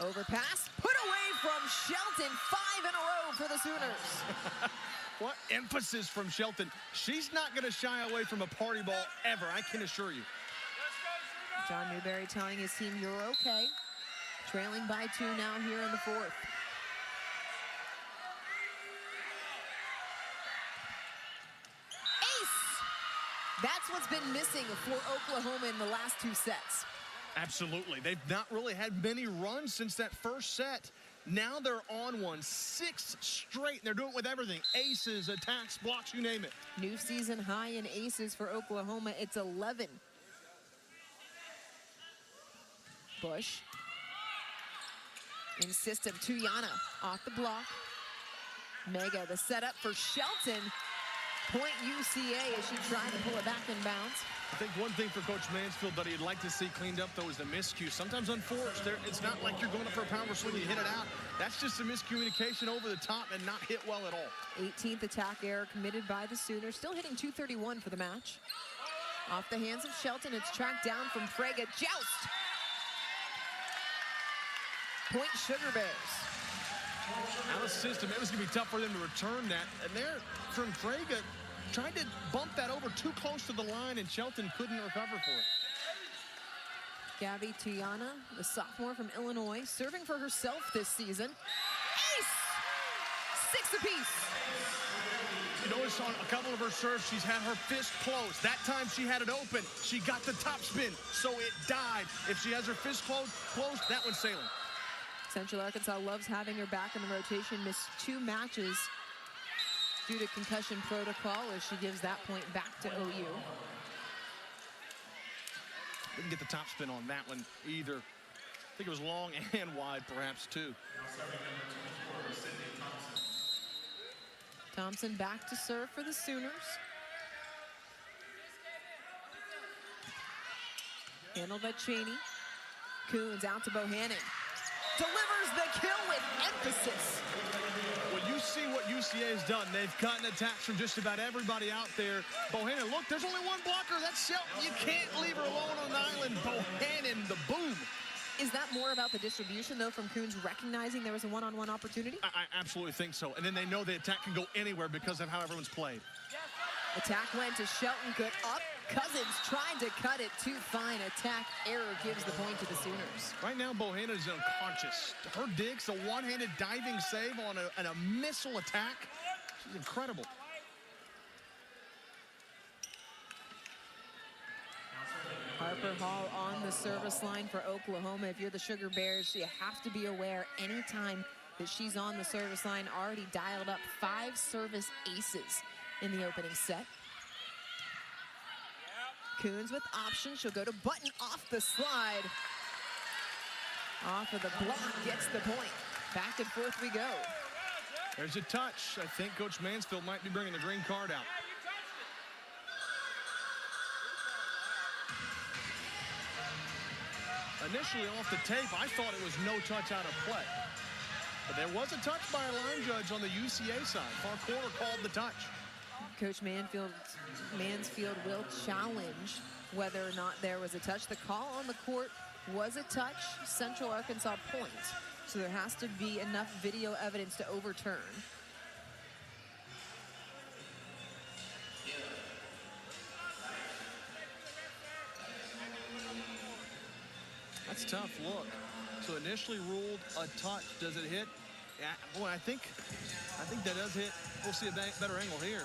Overpass, put away from Shelton. 5 in a row for the Sooners. What emphasis from Shelton. She's not going to shy away from a party ball ever, I can assure you. John Newberry telling his team, you're okay. Trailing by 2 now here in the fourth. Ace! That's what's been missing for Oklahoma in the last 2 sets. Absolutely. They've not really had many runs since that first set. Now they're on one. 6 straight. They're doing it with everything. Aces, attacks, blocks, you name it. New season high in aces for Oklahoma. It's 11. Bush. In system, Tuyana off the block. Mega, the setup for Shelton. Point UCA as she tried to pull it back in bounds. I think one thing for Coach Mansfield that he'd like to see cleaned up, though, is the miscue. Sometimes unforced. It's not like you're going up for a power swing, you hit it out. That's just a miscommunication over the top and not hit well at all. 18th attack error committed by the Sooners. Still hitting .231 for the match. Off the hands of Shelton, it's tracked down from Frege. Joust! Point Sugar Bears. Out of system, it was going to be tough for them to return that. And there, from Frege, tried to bump that over too close to the line, and Shelton couldn't recover for it. Gabby Tuyana, the sophomore from Illinois, serving for herself this season. Ace! 6 apiece. You notice on a couple of her serves, she's had her fist closed. That time she had it open. She got the top spin, so it died. If she has her fist closed, that one's sailing. Central Arkansas loves having her back in the rotation. Missed 2 matches due to concussion protocol as she gives that point back to OU. Didn't get the top spin on that one either. I think it was long and wide, perhaps, too. Thompson back to serve for the Sooners. Handled by Cheney. Coons out to Bohannon. Delivers the kill with emphasis. Well, you see what UCA has done. They've gotten attacks from just about everybody out there. Bohannon, look, there's only one blocker. That's Shelton. You can't leave her alone on the island. Bohannon, the boom. Is that more about the distribution, though, from Coons recognizing there was a one-on-one opportunity? I absolutely think so. And then they know the attack can go anywhere because of how everyone's played. Attack went to Shelton, good up. Cousins trying to cut it too fine. Attack error gives the point to the Sooners. Right now, Bohannon is unconscious. Her digs, a one-handed diving save on a missile attack. She's incredible. Harper Hall on the service line for Oklahoma. If you're the Sugar Bears, you have to be aware anytime that she's on the service line. Already dialed up 5 service aces in the opening set. Coons with option. She'll go to Button off the slide. Off of the block, gets the point. Back and forth we go. There's a touch. I think Coach Mansfield might be bringing the green card out. Initially off the tape, I thought it was no touch out of play. But there was a touch by a line judge on the UCA side. Far corner called the touch. Coach Mansfield will challenge whether or not there was a touch. The call on the court was a touch, Central Arkansas point. So there has to be enough video evidence to overturn. That's tough look. So initially ruled a touch. Does it hit? Yeah, boy, I think that does hit. We'll see a better angle here.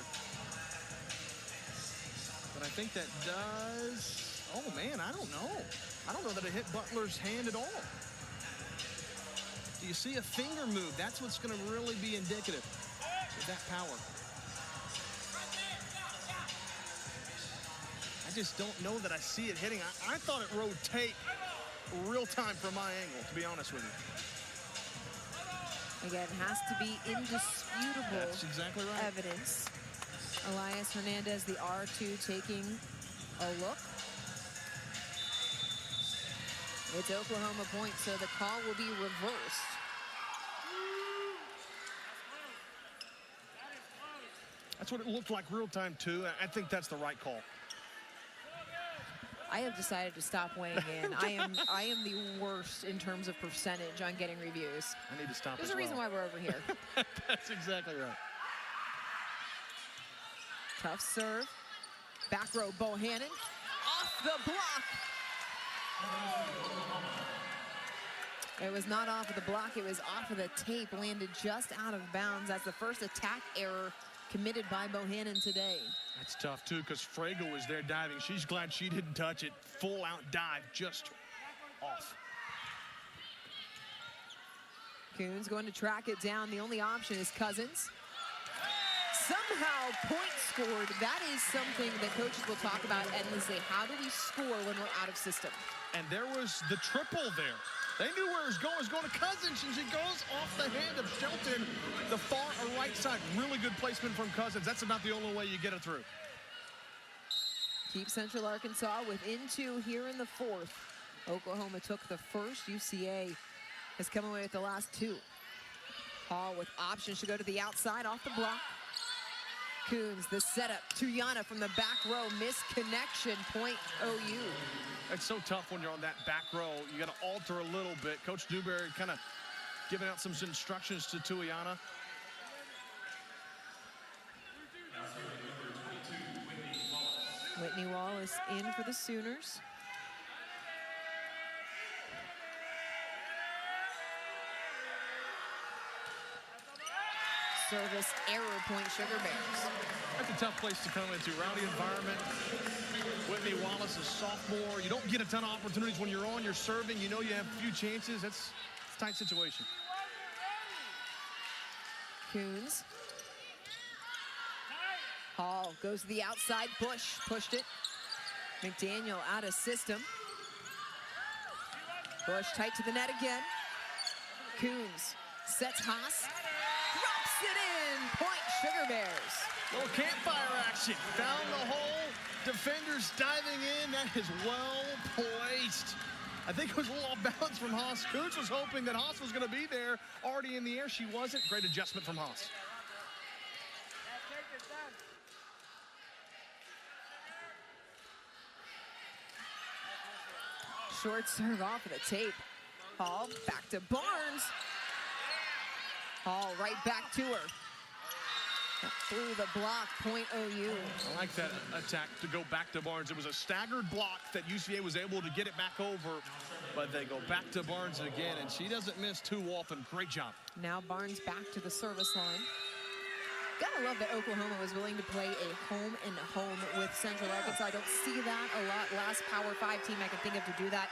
But I think that does. Oh man, I don't know. I don't know that it hit Butler's hand at all. Do you see a finger move? That's what's going to really be indicative of that power. I just don't know that I see it hitting. I thought it rode tape real time from my angle, to be honest with you. Again, it has to be indisputable. That's exactly right. Evidence. Elias Hernandez, the R2, taking a look. It's Oklahoma point, so the call will be reversed. That's what it looked like real time too. I think that's the right call. I have decided to stop weighing in. I am the worst in terms of percentage on getting reviews. I need to stop. There's a reason why we're over here. That's exactly right. Tough serve. Back row, Bohannon. Off the block. It was not off of the block. It was off of the tape. Landed just out of bounds. That's the first attack error committed by Bohannon today. That's tough too, because Frago was there diving. She's glad she didn't touch it. Full out dive, just off. Coons going to track it down. The only option is Cousins. Somehow points scored. That is something that coaches will talk about endlessly. How do we score when we're out of system? And there was the triple there. They knew where it was going. It was going to Cousins, and she goes off the hand of Shelton, the far right side. Really good placement from Cousins. That's about the only way you get it through. Keep Central Arkansas within 2 here in the 4th. Oklahoma took the first. UCA has come away with the last 2. Hall with options to go to the outside off the block. Coons, the setup. Tuyana from the back row. Misconnection, point OU. It's so tough when you're on that back row. You got to alter a little bit. Coach Dewberry kind of giving out some instructions to Tuyana. Whitney Wallace in for the Sooners. Service error point, Sugar Bears. That's a tough place to come into. Rowdy environment. Whitney Wallace, a sophomore. You don't get a ton of opportunities when you're on, you're serving. You know you have a few chances. It's a tight situation. Coons. Hall goes to the outside. Bush pushed it. McDaniel out of system. Bush tight to the net again. Coons sets Haas. Drops it in. Point, Sugar Bears. Little campfire action. Down the hole. Defenders diving in. That is well placed. I think it was a little off balance from Haas. Coons was hoping that Haas was going to be there. Already in the air. She wasn't. Great adjustment from Haas. Short serve off of the tape. Hall back to Barnes. Hall right back to her. Through the block, point OU. I like that attack to go back to Barnes. It was a staggered block that UCA was able to get it back over, but they go back to Barnes again, and she doesn't miss too often. Great job. Now Barnes back to the service line. Gotta love that Oklahoma was willing to play a home and home with Central Arkansas. I don't see that a lot. Last Power 5 team I can think of to do that.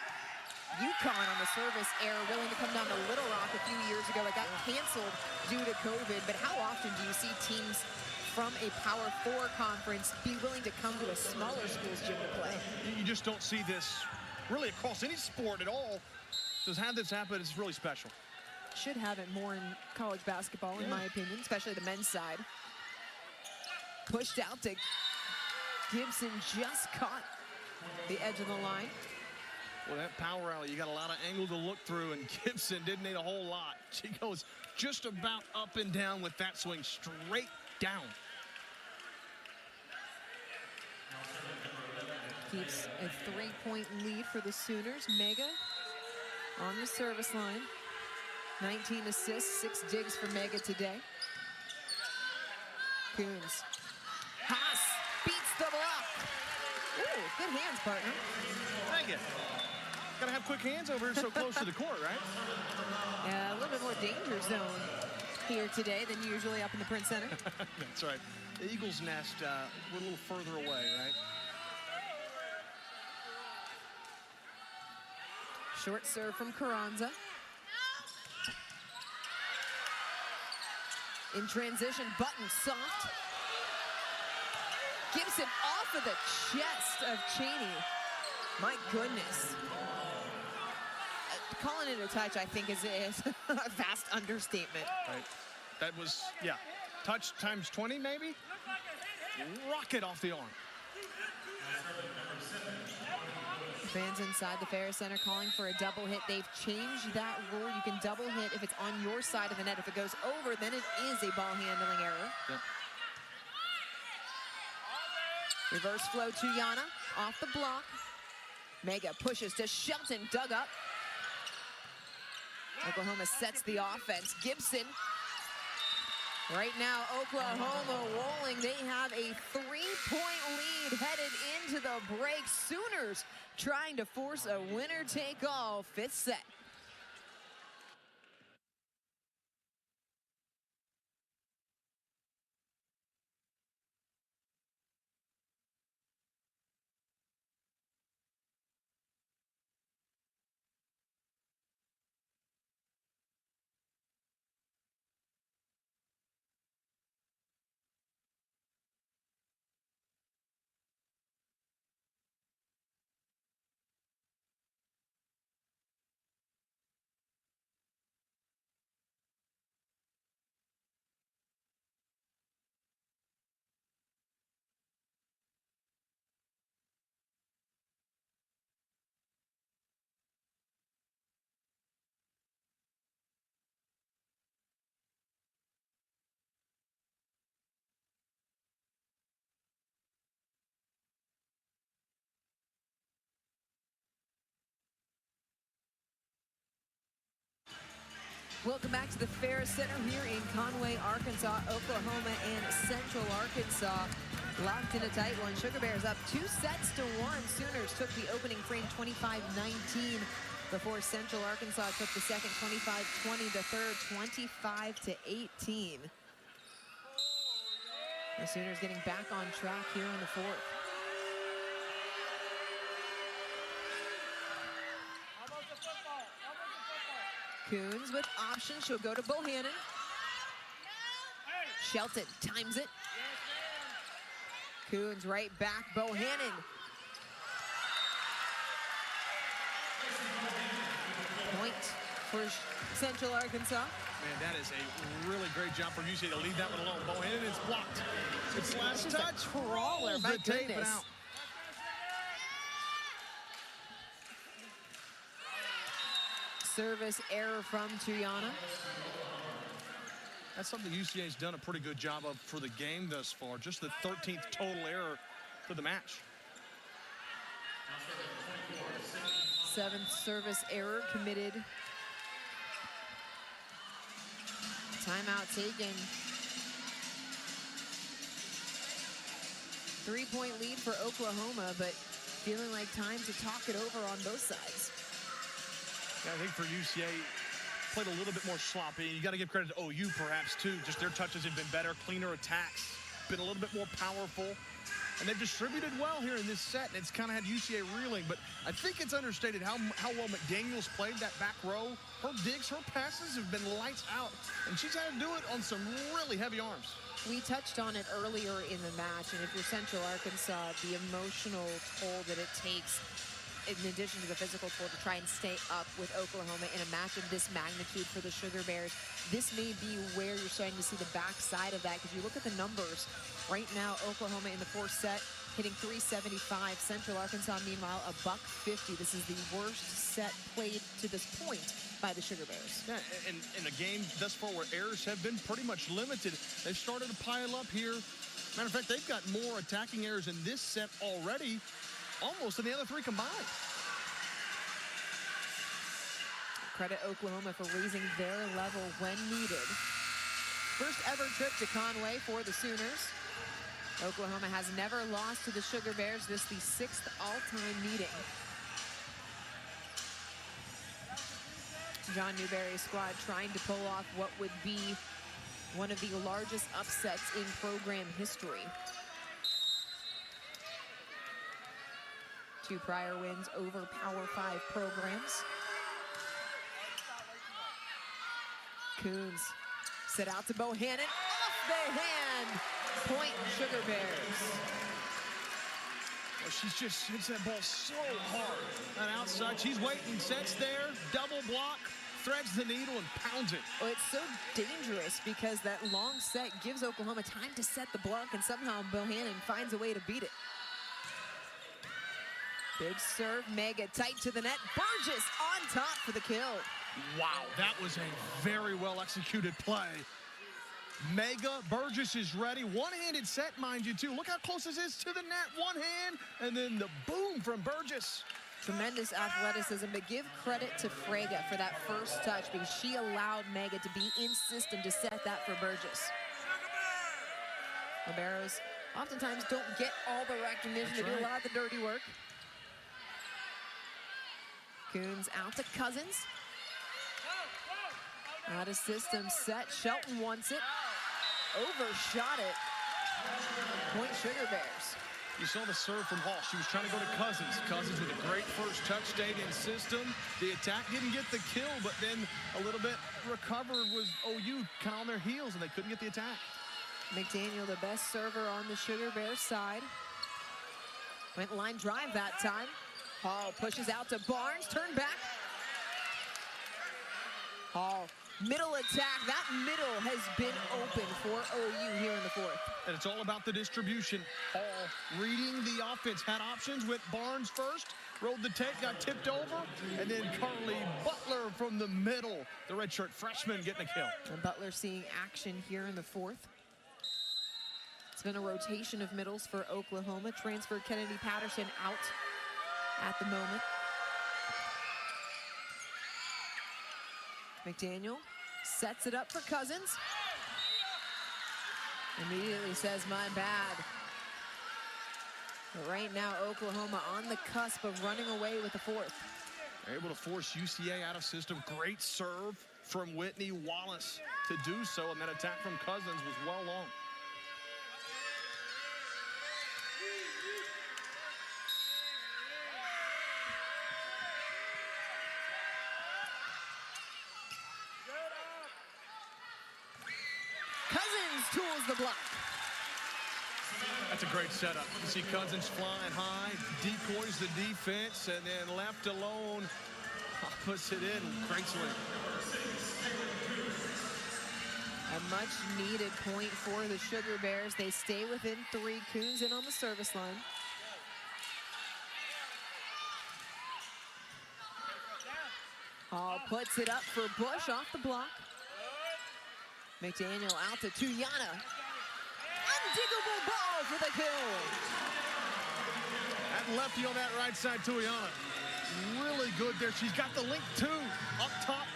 UConn on the service error, willing to come down to Little Rock a few years ago. It got canceled due to COVID, but how often do you see teams from a Power 4 conference be willing to come to a smaller school's gym to play? You just don't see this really across any sport at all. To have this happen is really special. Should have it more in college basketball, in my opinion, especially the men's side. Pushed out to Gibson, just caught the edge of the line. Well, that power rally, you got a lot of angle to look through, and Gibson didn't need a whole lot. She goes just about up and down with that swing, straight down. Keeps a 3-point lead for the Sooners. Mega on the service line. 19 assists, 6 digs for Mega today. Coons. Haas beats the block. Ooh, good hands, partner. Thank you. Gotta have quick hands over here so close to the court, right? Yeah, a little bit more danger zone here today than usually up in the Prince Center. That's right. The Eagles' nest, we're a little further away, right? Short serve from Carranza. In transition, Button soft. Gibson off of the chest of Cheney. My goodness. Calling it a touch, I think, is a vast understatement. Right. That was, yeah, touch times 20, maybe? Rocket off the arm. Fans inside the Ferris Center calling for a double hit. They've changed that rule. You can double hit if it's on your side of the net. If it goes over, then it is a ball handling error. Yep. Reverse flow to Yana, off the block. Mega pushes to Shelton, dug up. Oklahoma sets the offense. Gibson. Right now, Oklahoma rolling. They have a 3-point lead headed into the break. Sooners trying to force a winner-take-all 5th set. Welcome back to the Ferris Center here in Conway, Arkansas. Oklahoma and Central Arkansas locked in a tight one. Sugar Bears up 2-1. Sooners took the opening frame 25-19 before Central Arkansas took the second 25-20, the third 25-18. The Sooners getting back on track here in the fourth. Coons with options. She'll go to Bohannon. Shelton times it. Coons right back. Bohannon. Point for Central Arkansas. Man, that is a really great job for UCA to leave that one alone. Bohannon is blocked. It's last touch. Crawler, my goodness. Out. Service error from Tuyana. That's something UCA's done a pretty good job of for the game thus far. Just the 13th total error for the match. 7th service error committed. Timeout taken 3-point lead for Oklahoma, but feeling like time to talk it over on both sides. Yeah, I think for UCA, played a little bit more sloppy. You got to give credit to OU perhaps too. Just their touches have been better, cleaner attacks, been a little bit more powerful. And they've distributed well here in this set, and it's kind of had UCA reeling. But I think it's understated how well McDaniel's played that back row. Her digs, her passes have been lights out, and she's had to do it on some really heavy arms. We touched on it earlier in the match, and if you're Central Arkansas, the emotional toll that it takes in addition to the physical toll to try and stay up with Oklahoma in a match of this magnitude for the Sugar Bears, this may be where you're starting to see the backside of that, because you look at the numbers. Right now, Oklahoma in the fourth set hitting 375. Central Arkansas, meanwhile, a $150. This is the worst set played to this point by the Sugar Bears. Yeah, and in a game thus far where errors have been pretty much limited, they've started to pile up here. Matter of fact, they've got more attacking errors in this set already, almost than the other three combined. Credit Oklahoma for raising their level when needed. First ever trip to Conway for the Sooners. Oklahoma has never lost to the Sugar Bears. This is the 6th all-time meeting. John Newberry's squad trying to pull off what would be one of the largest upsets in program history. 2 prior wins over Power 5 programs. Coons set out to Bohannon, off the hand. Point Sugar Bears. Well, she's just hits that ball so hard. And outside, she's waiting, sets there, double block, threads the needle and pounds it. Well, it's so dangerous because that long set gives Oklahoma time to set the block, and somehow Bohannon finds a way to beat it. Big serve, Mega tight to the net. Burgess on top for the kill. Wow, that was a very well executed play. Mega Burgess is ready. One-handed set, mind you, too. Look how close this is to the net. One hand, and then the boom from Burgess. Tremendous athleticism, but give credit to Frege for that first touch because she allowed Mega to be in system to set that for Burgess. Liberos oftentimes don't get all the recognition. They do a lot of the dirty work. Coons out to Cousins. Out of system set. Shelton wants it. Overshot it. Point Sugar Bears. You saw the serve from Hall. She was trying to go to Cousins. Cousins with a great first touch, stayed in system. The attack didn't get the kill, but then a little bit recovered was OU kind of on their heels, and they couldn't get the attack. McDaniel, the best server on the Sugar Bears side. Went line drive that time. Hall pushes out to Barnes. Turn back. Hall. Middle attack. That middle has been open for OU here in the fourth. And it's all about the distribution. Hall reading the offense. Had options with Barnes first. Rode the tape, got tipped over. And then Carly Butler from the middle. The redshirt freshman getting a kill. And Butler seeing action here in the fourth. It's been a rotation of middles for Oklahoma. Transfer Kennedy Patterson out at the moment. McDaniel sets it up for Cousins. Immediately says, my bad. But right now, Oklahoma on the cusp of running away with the fourth. They're able to force UCA out of system. Great serve from Whitney Wallace to do so, and that attack from Cousins was well long. Tools the block. That's a great setup. You see Cousins flying high, decoys the defense, and then left alone, puts it in gracefully. A much needed point for the Sugar Bears. They stay within 3. Coons in on the service line. Hall puts it up for Bush off the block. McDaniel out to Tuyana. Undiggable ball for the kill. That lefty on that right side, Tuyana. Really good there. She's got the link too. Up top,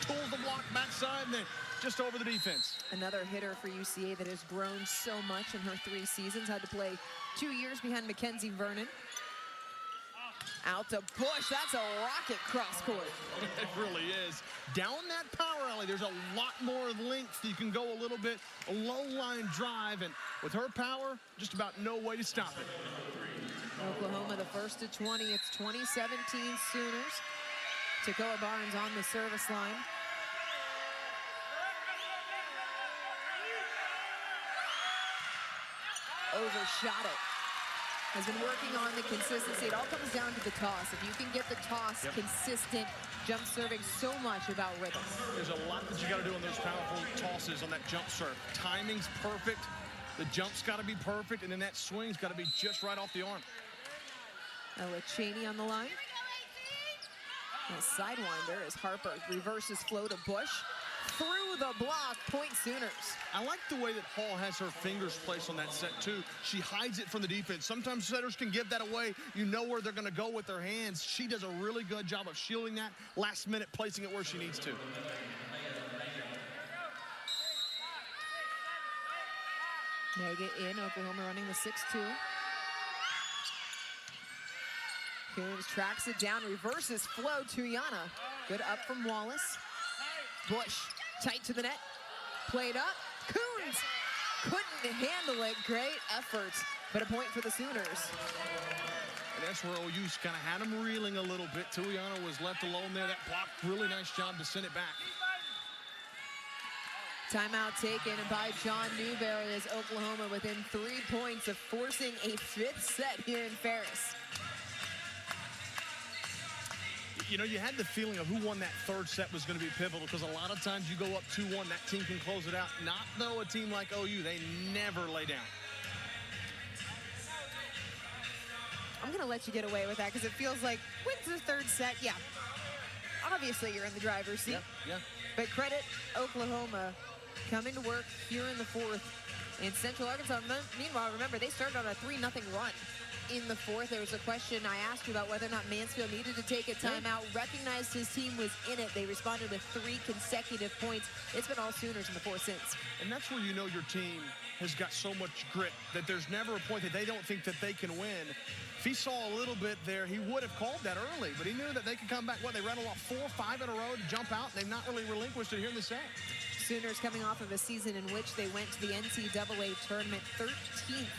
tools the block backside, and then just over the defense. Another hitter for UCA that has grown so much in her 3 seasons. Had to play 2 years behind Mackenzie Vernon. Out to Bush. That's a rocket cross court. It really is. Down that power alley, there's a lot more length. You can go a little bit, a low line drive, and with her power, just about no way to stop it. Oklahoma the first to 20. It's 2017 Sooners. Takoa Barnes on the service line. Overshot it. Has been working on the consistency. It all comes down to the toss. If you can get the toss consistent, jump serving so much about rhythm. There's a lot that you got to do on those powerful tosses on that jump serve. Timing's perfect. The jump's got to be perfect, and then that swing's got to be just right off the arm. Ella Cheney on the line. A sidewinder as Harper reverses flow to Bush. Through the block, point Sooners. I like the way that Hall has her fingers placed on that set, too. She hides it from the defense. Sometimes setters can give that away. You know where they're going to go with their hands. She does a really good job of shielding that, last minute placing it where she needs to. Mega in, Oklahoma running the 6-2. Coons tracks it down, reverses flow to Yana. Good up from Wallace. Bush, tight to the net. Played up. Coons couldn't handle it. Great effort, but a point for the Sooners. And that's where OU's kind of had them reeling a little bit. Tuiana was left alone there. That block, really nice job to send it back. Timeout taken by John Newberry as Oklahoma within 3 points of forcing a 5th set here in Ferris. You know, you had the feeling of who won that 3rd set was going to be pivotal, because a lot of times you go up 2-1, that team can close it out. Not, though, a team like OU. They never lay down. I'm going to let you get away with that because it feels like, wins the 3rd set? Yeah. Obviously, you're in the driver's seat. Yeah. But credit Oklahoma coming to work here in the 4th. In Central Arkansas, meanwhile, remember, they started on a 3-0 run. In the 4th, there was a question I asked you about whether or not Mansfield needed to take a timeout, recognized his team was in it. They responded with 3 consecutive points. It's been all Sooners in the 4th since. And that's where you know your team has got so much grit that there's never a point that they don't think that they can win. If he saw a little bit there, he would have called that early, but he knew that they could come back. What, they ran off 4 or 5 in a row to jump out. They've not really relinquished it here in the set. Sooners coming off of a season in which they went to the NCAA tournament, 13th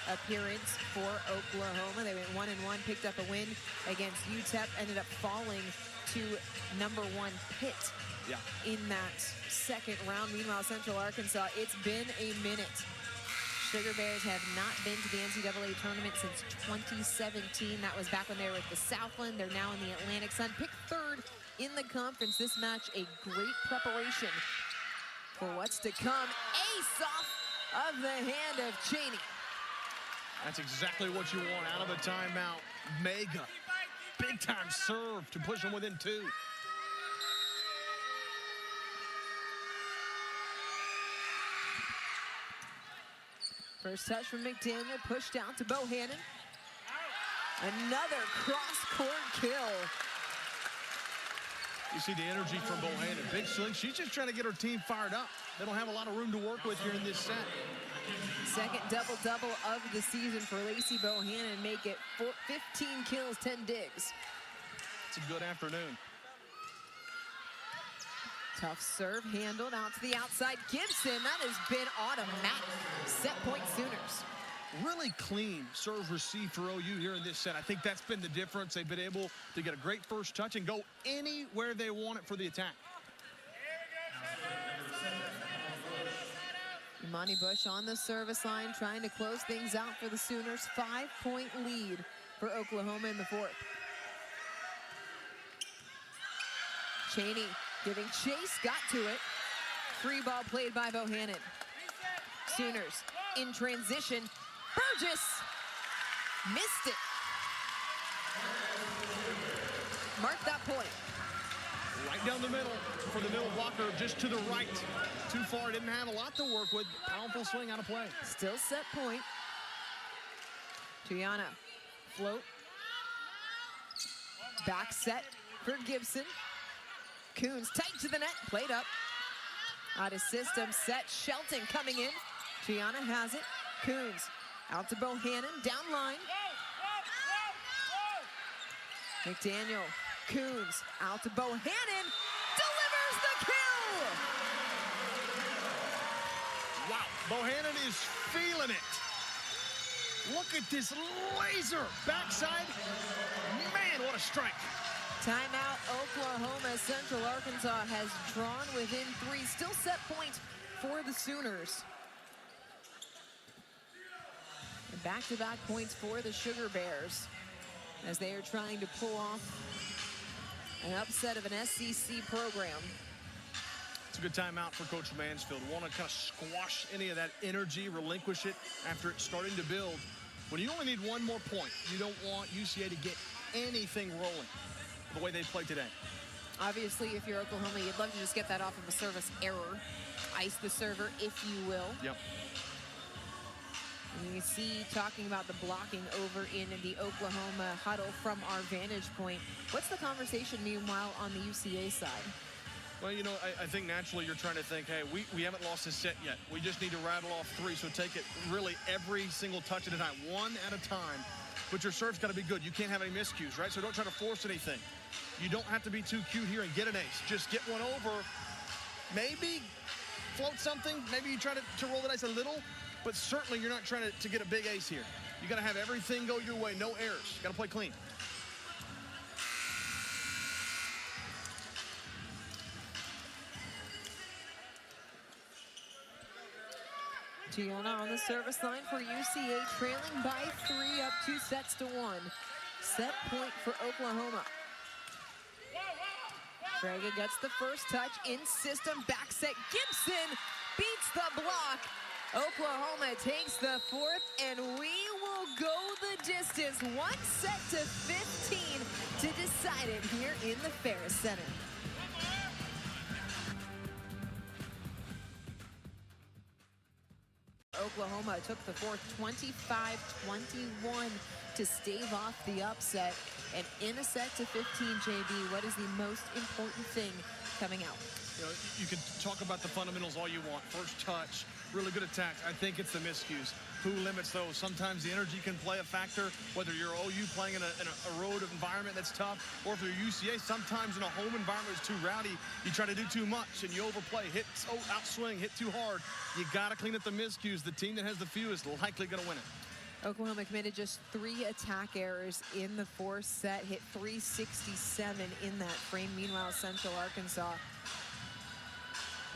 appearance for Oklahoma. They went 1-1, picked up a win against UTEP, ended up falling to #1 Pitt in that 2nd round. Meanwhile, Central Arkansas, it's been a minute. Sugar Bears have not been to the NCAA tournament since 2017. That was back when they were at the Southland. They're now in the Atlantic Sun. Picked 3rd in the conference. This match, a great preparation for what's to come. Ace off of the hand of Cheney. That's exactly what you want out of a timeout. Mega, big time serve to push them within 2. First touch from McDaniel, pushed out to Bohannon. Another cross-court kill. You see the energy from Bohannon. Big swing. She's just trying to get her team fired up. They don't have a lot of room to work with here in this set. Second double-double of the season for Lacey Bohannon. Make it 15 kills, 10 digs. It's a good afternoon. Tough serve handled out to the outside. Gibson, that has been automatic. Set point Sooners. Really clean serve receive for OU here in this set. I think that's been the difference. They've been able to get a great first touch and go anywhere they want it for the attack. Imani Bush on the service line, trying to close things out for the Sooners. 5-point lead for Oklahoma in the 4th. Cheney giving chase, got to it. Free ball played by Bohannon. Sooners in transition. Burgess missed it. Mark that point. Right down the middle for the middle blocker, just to the right. Too far, didn't have a lot to work with. Powerful swing out of play. Still set point. Tuyana, float. Back set for Gibson. Coons tight to the net, played up. Out of system, set, Shelton coming in. Gianna has it. Coons out to Bohannon, down line. McDaniel, Coons out to Bohannon, delivers the kill! Wow, Bohannon is feeling it. Look at this laser backside. Man, what a strike. Timeout, Oklahoma. Central Arkansas has drawn within 3. Still set point for the Sooners. And back-to-back points for the Sugar Bears as they are trying to pull off an upset of an SEC program. It's a good timeout for Coach Mansfield. Want to kind of squash any of that energy, relinquish it after it's starting to build. When you only need one more point, you don't want UCA to get anything rolling the way they played today. Obviously, if you're Oklahoma, you'd love to just get that off of a service error. Ice the server, if you will. Yep. And you see, talking about the blocking over in the Oklahoma huddle from our vantage point. What's the conversation, meanwhile, on the UCA side? Well, you know, I think naturally you're trying to think, hey, we haven't lost this set yet. We just need to rattle off 3, so take it really every single touch at a time, one at a time. But your serve's got to be good. You can't have any miscues, right? So don't try to force anything. You don't have to be too cute here and get an ace. Just get one over. Maybe float something. Maybe you try to roll the dice a little. But certainly you're not trying to get a big ace here. You got to have everything go your way. No errors. You got to play clean. Gianna on the service line for UCA, trailing by 3, up 2 sets to 1. Set point for Oklahoma. Frege gets the first touch in system, back set. Gibson beats the block. Oklahoma takes the 4th, and we will go the distance. 1 set to 15 to decide it here in the Ferris Center. Oklahoma took the 4th, 25-21 to stave off the upset. And in a set to 15, JB, what is the most important thing coming out? You know, you can talk about the fundamentals all you want. First touch, really good attack. I think it's the miscues. Who limits those? Sometimes the energy can play a factor, whether you're OU playing in a road environment that's tough, or if you're UCA, sometimes in a home environment that's too rowdy, you try to do too much and you overplay, outswing, hit too hard. You got to clean up the miscues. The team that has the fewest likely going to win it. Oklahoma committed just 3 attack errors in the 4th set, hit 367 in that frame. Meanwhile, Central Arkansas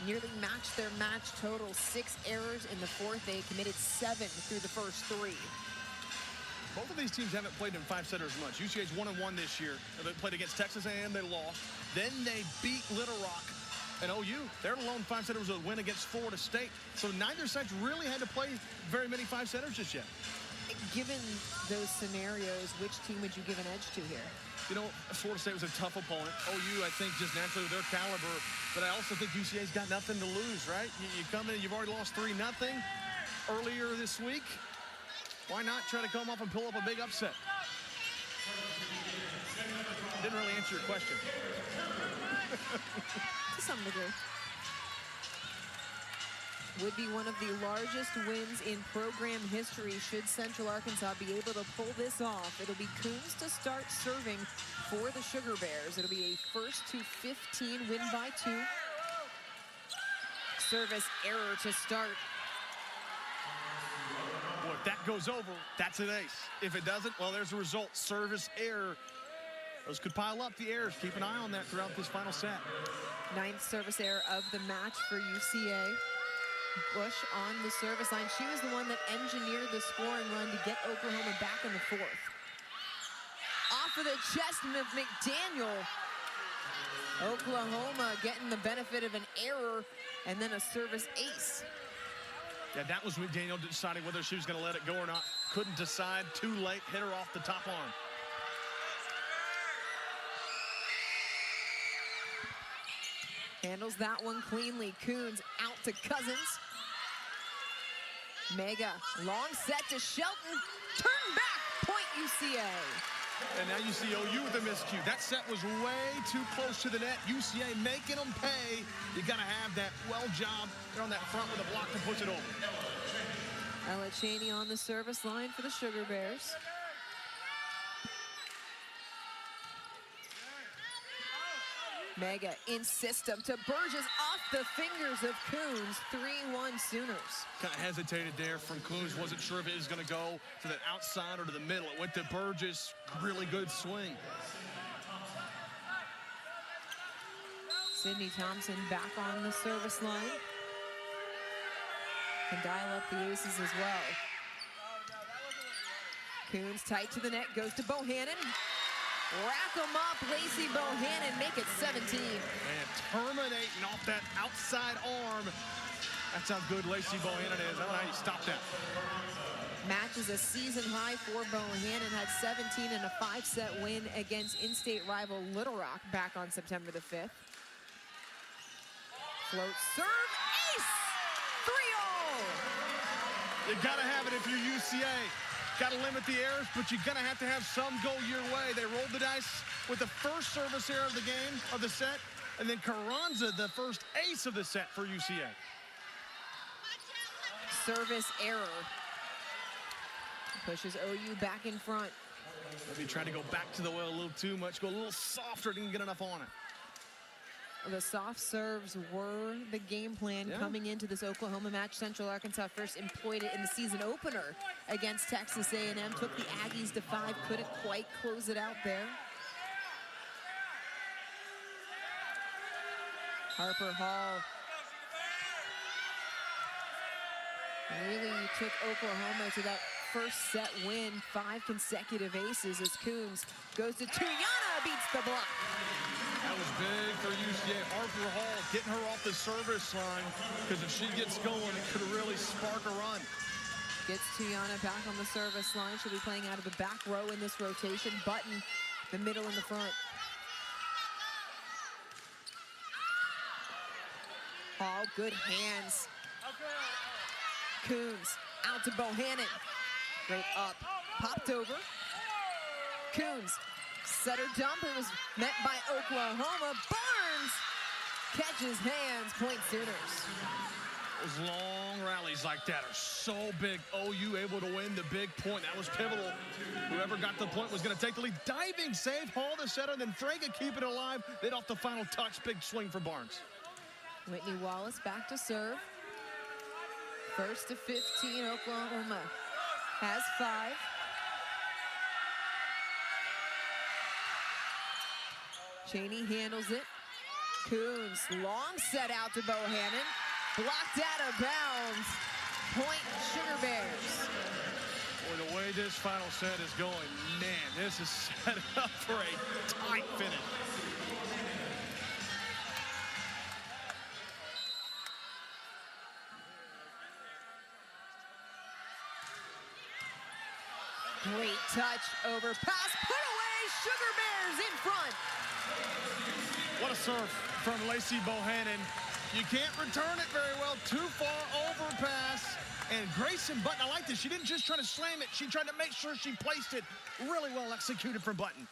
nearly matched their match total. 6 errors in the 4th. They committed 7 through the first 3. Both of these teams haven't played in 5-setters much. UCA's 1-1 this year. They played against Texas A&M, they lost. Then they beat Little Rock. And OU, their lone 5-setter was a win against Florida State. So neither side's really had to play very many 5-setters just yet. Given those scenarios, which team would you give an edge to here? You know, Florida State was a tough opponent. OU, I think, just naturally with their caliber. But I also think UCA's got nothing to lose, right? You come in, you've already lost 3-0 earlier this week. Why not try to come up and pull up a big upset? Didn't really answer your question. To some degree. Would be one of the largest wins in program history should Central Arkansas be able to pull this off. It'll be Coons to start serving for the Sugar Bears. It'll be a 1st to 15 win by 2. Service error to start. Boy, if that goes over, that's an ace. If it doesn't, well, there's a result. Service error. Those could pile up, the errors. Keep an eye on that throughout this final set. 9th service error of the match for UCA. Bush on the service line. She was the one that engineered the scoring run to get Oklahoma back in the 4th. Off of the chest of McDaniel. Oklahoma getting the benefit of an error and then a service ace. Yeah, that was McDaniel deciding whether she was going to let it go or not. Couldn't decide. Too late. Hit her off the top arm. Handles that one cleanly. Coons out to Cousins. Mega, long set to Shelton. Turn back, point UCA. And now you see OU with a miscue. That set was way too close to the net. UCA making them pay. You got to have that well job. They're on that front with a block to push it over. Ella Cheney on the service line for the Sugar Bears. Mega in system to Burgess off the fingers of Coons. 3-1 Sooners. Kind of hesitated there from Coons. Wasn't sure if it was going to go to the outside or to the middle. It went to Burgess. Really good swing. Sydney Thompson back on the service line. Can dial up the aces as well. Coons tight to the net, goes to Bohannon. Rack them up, Lacey Bohannon, make it 17. And terminating off that outside arm. That's how good Lacey Bohannon is. I don't know how you stop that. Matches a season high for Bohannon, had 17 in a 5-set win against in-state rival Little Rock back on September the 5th. Float serve, ace! 3-0! You gotta have it if you're UCA. Gotta limit the errors, but you're gonna have to have some go your way. They rolled the dice with the first service error of the game, of the set, and then Carranza, the first ace of the set for UCA. Service error. Pushes OU back in front. Maybe trying to go back to the well a little too much, go a little softer, didn't get enough on it. The soft serves were the game plan coming into this Oklahoma match. Central Arkansas first employed it in the season opener against Texas A&M. Took the Aggies to 5, couldn't quite close it out there. Harper Hall really took Oklahoma to that first set win. 5 consecutive aces as Coons goes to Tuyana, beats the block. That was big for UCA. Harper Hall getting her off the service line, because if she gets going, it could really spark a run. Gets Tuyana back on the service line. She'll be playing out of the back row in this rotation. Button, the middle and the front. Hall, good hands. Coons out to Bohannon. Great up, popped over. Coons, setter dump. It was met by Oklahoma. Barnes catches hands, point Sooners. Those long rallies like that are so big. OU able to win the big point. That was pivotal. Whoever got the point was going to take the lead. Diving save, Hall the setter, then Frega keep it alive. Then off the final touch, big swing for Barnes. Whitney Wallace back to serve. First to 15, Oklahoma has 5. Cheney handles it. Coons, long set out to Bohannon. Blocked out of bounds. Point Sugar Bears. Boy, the way this final set is going, man, this is set up for a tight finish. Great touch, over pass, put away, Sugar Bears in front. What a serve from Lacey Bohannon. You can't return it very well, too far overpass. And Grayson Button, I like this, she didn't just try to slam it, she tried to make sure she placed it. Really well executed from Button.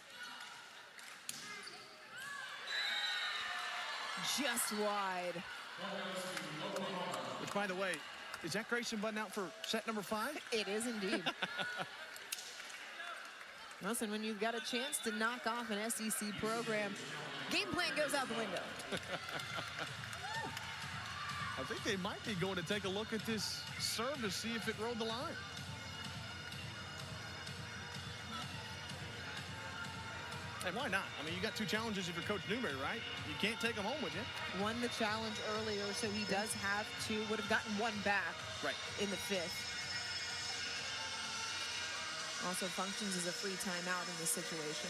Just wide. Which, by the way, is that Grayson Button out for set number 5? It is indeed. Listen, when you've got a chance to knock off an SEC program, game plan goes out the window. I think they might be going to take a look at this serve to see if it rolled the line. And why not? I mean, you got 2 challenges if you're Coach Newberry, right? You can't take them home with you. Won the challenge earlier, so he does have 2. Would have gotten 1 back in the 5th. Also functions as a free timeout in this situation.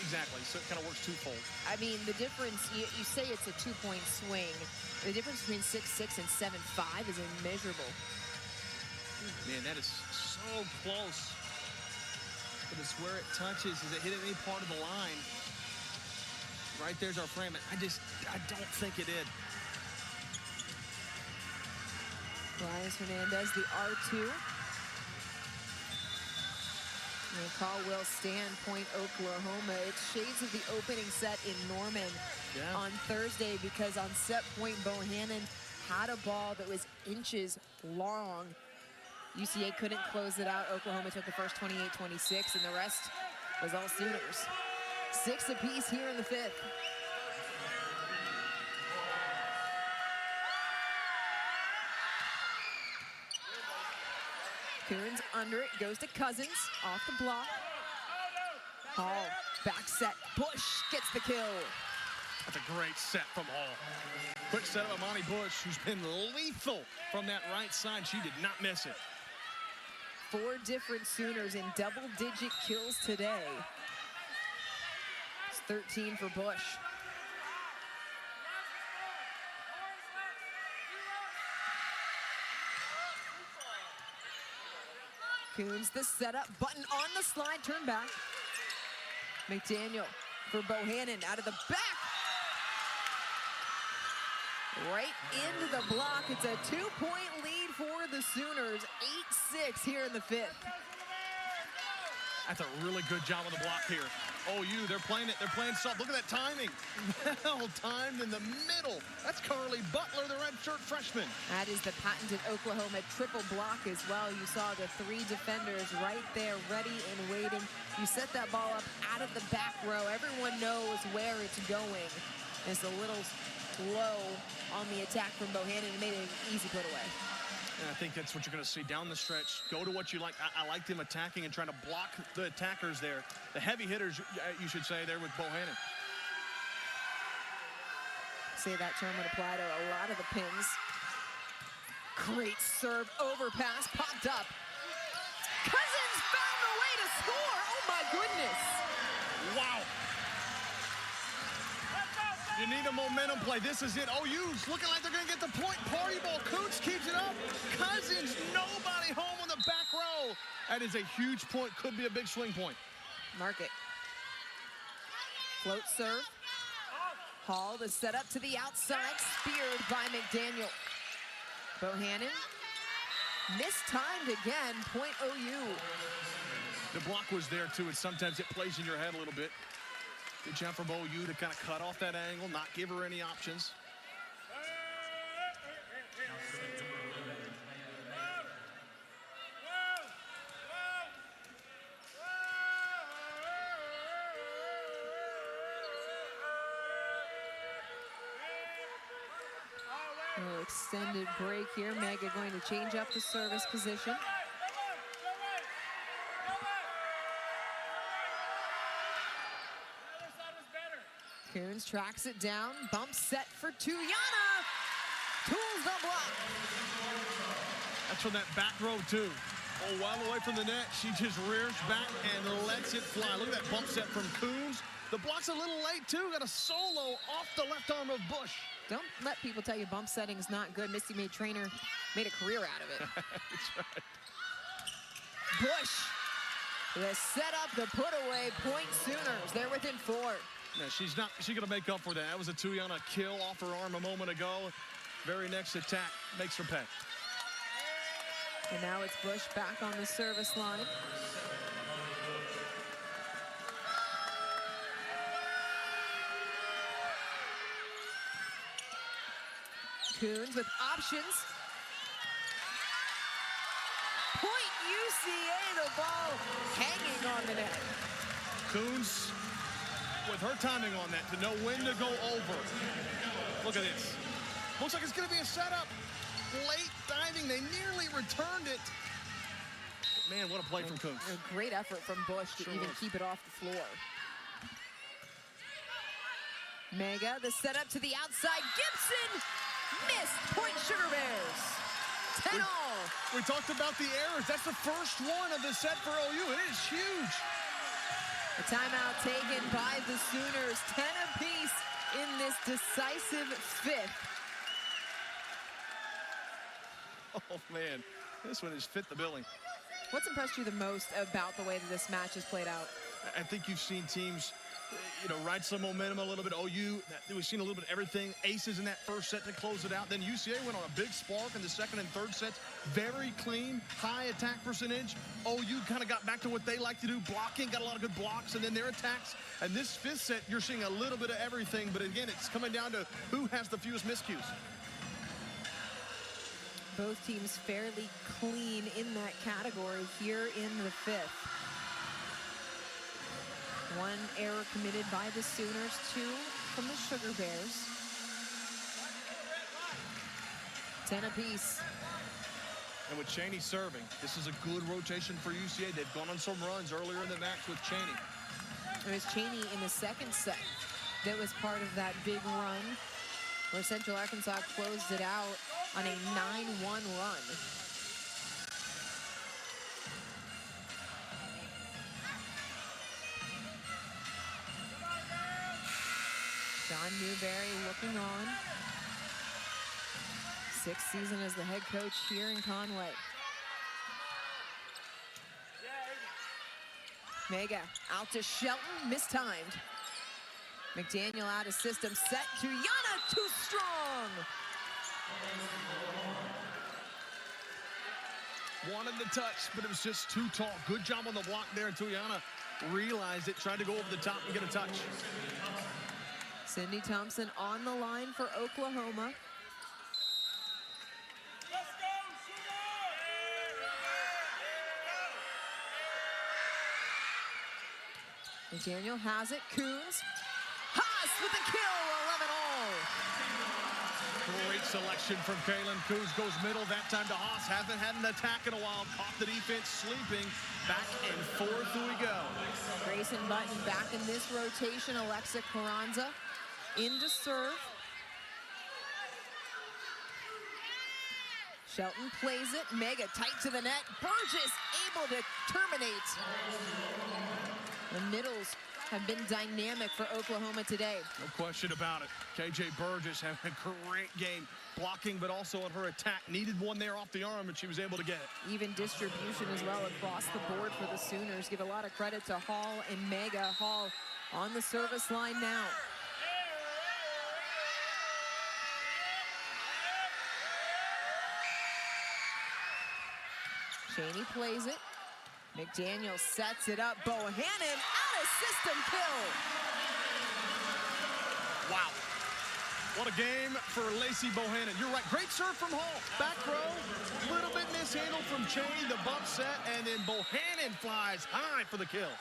Exactly, so it kind of works twofold. I mean, the difference, you say it's a 2-point swing. The difference between 6-6 and 7-5 is immeasurable. Man, that is so close. But it's where it touches. Is it hit any part of the line? Right there's our frame. I don't think it did. Elias Hernandez, the R2. And call will stand, point Oklahoma. It's shades of the opening set in Norman on Thursday, because on set point, Bohannon had a ball that was inches long. UCA couldn't close it out. Oklahoma took the first 28-26, and the rest was all Sooners. 6 apiece here in the 5th. Coons under it, goes to Cousins, off the block. Hall, back set, Bush gets the kill. That's a great set from Hall. Quick set of Amani Bush, who's been lethal from that right side. She did not miss it. 4 different Sooners in double-digit kills today. It's 13 for Bush. Coons the setup, Button on the slide, turn back. McDaniel for Bohannon, out of the back. Right into the block. It's a 2-point lead for the Sooners. 8-6 here in the 5th. That's a really good job on the block here. OU, they're playing it. They're playing soft. Look at that timing. Well timed in the middle. That's Carly Butler, the redshirt freshman. That is the patented Oklahoma triple block as well. You saw the 3 defenders right there, ready and waiting. You set that ball up out of the back row. Everyone knows where it's going. It's a little low on the attack from Bohannon and made it an easy put away. And I think that's what you're going to see down the stretch. Go to what you like. I like them attacking and trying to block the attackers there. The heavy hitters, you should say, there with Bohannon. Say that term would apply to a lot of the pins. Great serve, overpass, popped up. Cousins found a way to score. Oh my goodness. Wow. You need a momentum play. This is it. OU's looking like they're going to get the point. Party ball. Coots keeps it up. Cousins, nobody home on the back row. That is a huge point. Could be a big swing point. Mark it. Float serve. Hall, the setup to the outside, speared by McDaniel. Bohannon mistimed again. Point OU. The block was there too, and sometimes it plays in your head a little bit. Good job from OU to kind of cut off that angle, not give her any options. A little extended break here. Mega going to change up the service position. Coons tracks it down, bump set for Tuyana. Tools the block. That's from that back row too. Oh, well away from the net. She just rears back and lets it fly. Look at that bump set from Coons. The block's a little late too. Got a solo off the left arm of Bush. Don't let people tell you bump setting's not good. Misty made trainer, made a career out of it. That's right. Bush, the setup, the put away, point Sooners. They're within 4. No, she's gonna make up for that. That was a Tuyana kill off her arm a moment ago. Very next attack makes her pay. And now it's Bush back on the service line. Coons with options. Point UCA, the ball hanging on the net. Coons with her timing on that to know when to go over. Look at this. Looks like it's going to be a setup. Late diving. They nearly returned it. But man, what a play from Coons. A great effort from Bush to even keep it off the floor. Mega, the setup to the outside. Gibson missed. Point Sugar Bears. 10 all. We talked about the errors. That's the first one of the set for OU. It is huge. A timeout taken by the Sooners. 10 apiece in this decisive 5th. Oh, man. This one has fit the billing. What's impressed you the most about the way that this match has played out? I think you've seen teams ride some momentum a little bit. OU, we've seen a little bit of everything. Aces in that first set to close it out. Then UCA went on a big spark in the second and third sets. Very clean, high attack percentage. OU kind of got back to what they like to do, blocking, got a lot of good blocks, and then their attacks. And this fifth set, you're seeing a little bit of everything. But again, it's coming down to who has the fewest miscues. Both teams fairly clean in that category here in the fifth. One error committed by the Sooners, two from the Sugar Bears. 10 apiece. And with Cheney serving, this is a good rotation for UCA. They've gone on some runs earlier in the match with Cheney. It was Cheney in the second set that was part of that big run where Central Arkansas closed it out on a 9-1 run. John Newberry looking on. Sixth season as the head coach here in Conway. Mega out to Shelton, mistimed. McDaniel out of system, set to Yana, too strong. Wanted the touch, but it was just too tall. Good job on the block there until Yana realized it, tried to go over the top and get a touch. Cindy Thompson on the line for Oklahoma. McDaniel has it, Coons. Haas with the kill, 11 all. Great selection from Kaylin Coons, goes middle, that time to Haas. Hasn't had an attack in a while, caught the defense sleeping. Back and forth we go. Grayson Button back in this rotation, Alexa Carranza in to serve. Shelton plays it, Mega tight to the net. Burgess able to terminate. The middles have been dynamic for Oklahoma today. No question about it. KJ Burgess having a great game, blocking, but also on her attack. Needed one there off the arm, and she was able to get it. Even distribution as well across the board for the Sooners. Give a lot of credit to Hall and Mega. Hall on the service line now. Cheney plays it. McDaniel sets it up. Bohannon out of system kill. Wow. What a game for Lacey Bohannon. You're right. Great serve from Hall. Back row. Little bit mishandled from Cheney. The bump set. And then Bohannon flies high for the kill.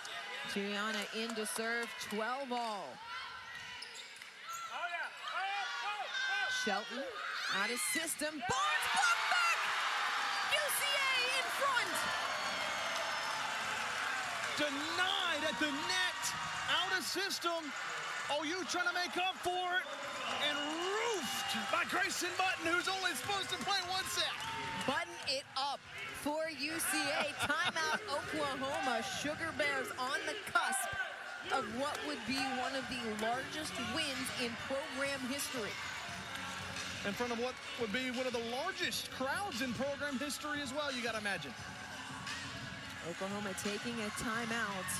Gianna in to serve. 12 all. Shelton out of system. Barnes blocked back. UCA in front. Denied at the net, out of system. OU trying to make up for it, and roofed by Grayson Button, who's only supposed to play one set. Button it up for UCA. Timeout Oklahoma. Sugar Bears on the cusp of what would be one of the largest wins in program history. In front of what would be one of the largest crowds in program history as well, you got to imagine. Oklahoma taking a timeout.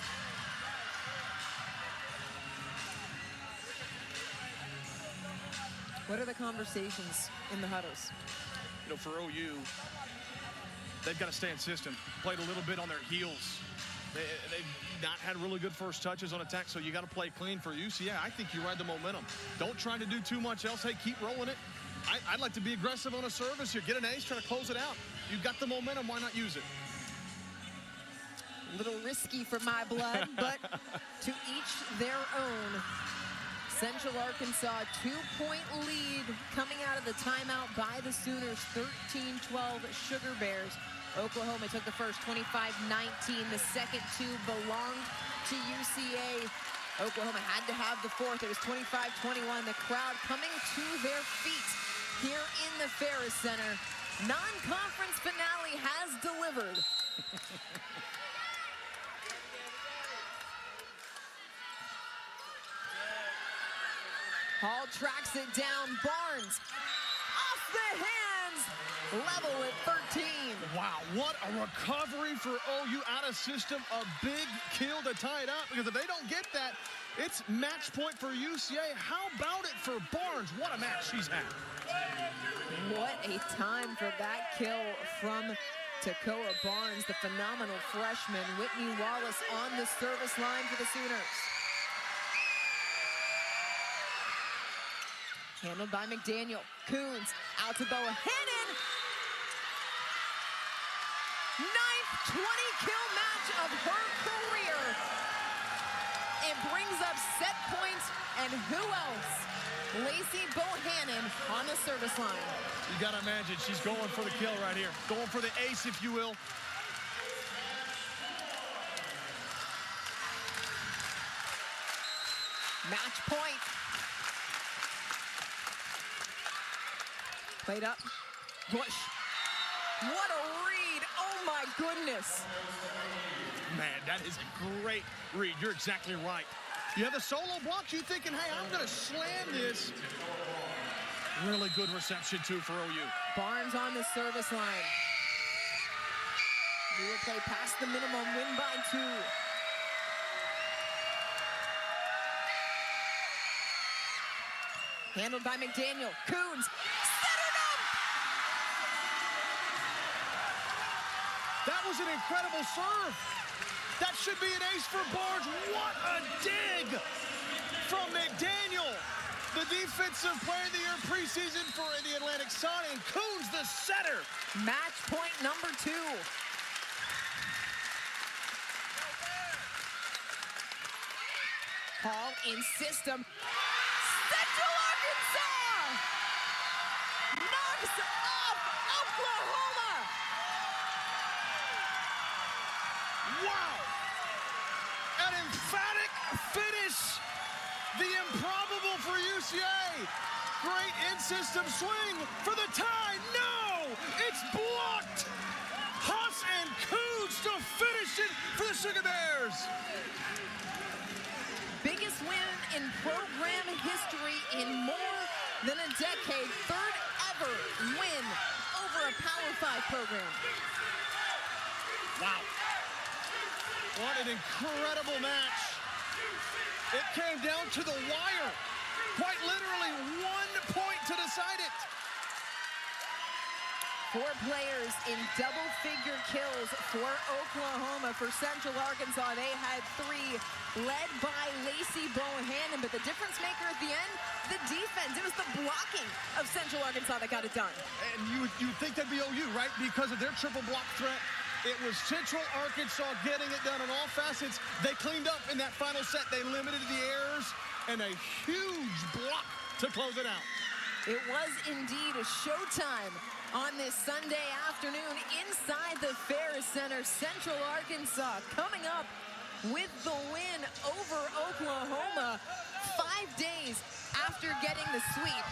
What are the conversations in the huddles? For OU, they've got to stay in system. Played a little bit on their heels. They've not had really good first touches on attack, so you got to play clean for UCA. I think you ride the momentum. Don't try to do too much else. Hey, keep rolling it. I'd like to be aggressive on a service here. Get an ace, try to close it out. You've got the momentum. Why not use it? A little risky for my blood, but to each their own. Central Arkansas, 2-point lead coming out of the timeout by the Sooners, 13-12 Sugar Bears. Oklahoma took the first, 25-19. The second two belonged to UCA. Oklahoma had to have the fourth. It was 25-21. The crowd coming to their feet here in the Ferris Center. Non-conference finale has delivered. Hall tracks it down. Barnes off the hand. Barnes level at 13. Wow, what a recovery for OU out of system. A big kill to tie it up, because if they don't get that, it's match point for UCA. How about it for Barnes? What a match she's had. What a time for that kill from Takoa Barnes, the phenomenal freshman. Whitney Wallace on the service line for the Sooners. Handled by McDaniel. Coons out to Bohannon. 9th 20-kill match of her career. It brings up set points, and who else? Lacey Bohannon on the service line. You gotta imagine she's going for the kill right here. Going for the ace, if you will. Match point. Played up. Bush. What a read. Oh, my goodness. Man, that is a great read. You're exactly right. You have a solo block. You're thinking, hey, I'm going to slam this. Really good reception, too, for OU. Barnes on the service line. We will play past the minimum, win by 2. Handled by McDaniel. Coons. Centered up! That was an incredible serve. That should be an ace for Barnes. What a dig from McDaniel. The defensive player of the year preseason for the Atlantic Sun, and Coons the setter. Match point number 2. Hall in system. Central Arkansas knocks off Oklahoma. Wow! An emphatic finish. The improbable for UCA. Great in-system swing for the tie. No! It's blocked! Haas and Coons to finish it for the Sugar Bears. Biggest win in program history in more than a decade. 3rd ever win over a Power 5 program. Wow. What an incredible match. It came down to the wire. Quite literally 1 point to decide it. 4 players in double-figure kills for Oklahoma. For Central Arkansas, they had 3, led by Lacey Bohannon. But the difference maker at the end, the defense. It was the blocking of Central Arkansas that got it done. And you'd think that'd be OU, right? Because of their triple block threat. It was Central Arkansas getting it done on all facets. They cleaned up in that final set. They limited the errors, and a huge block to close it out. It was indeed a showtime on this Sunday afternoon inside the Ferris Center. Central Arkansas coming up with the win over Oklahoma 5 days after getting the sweep.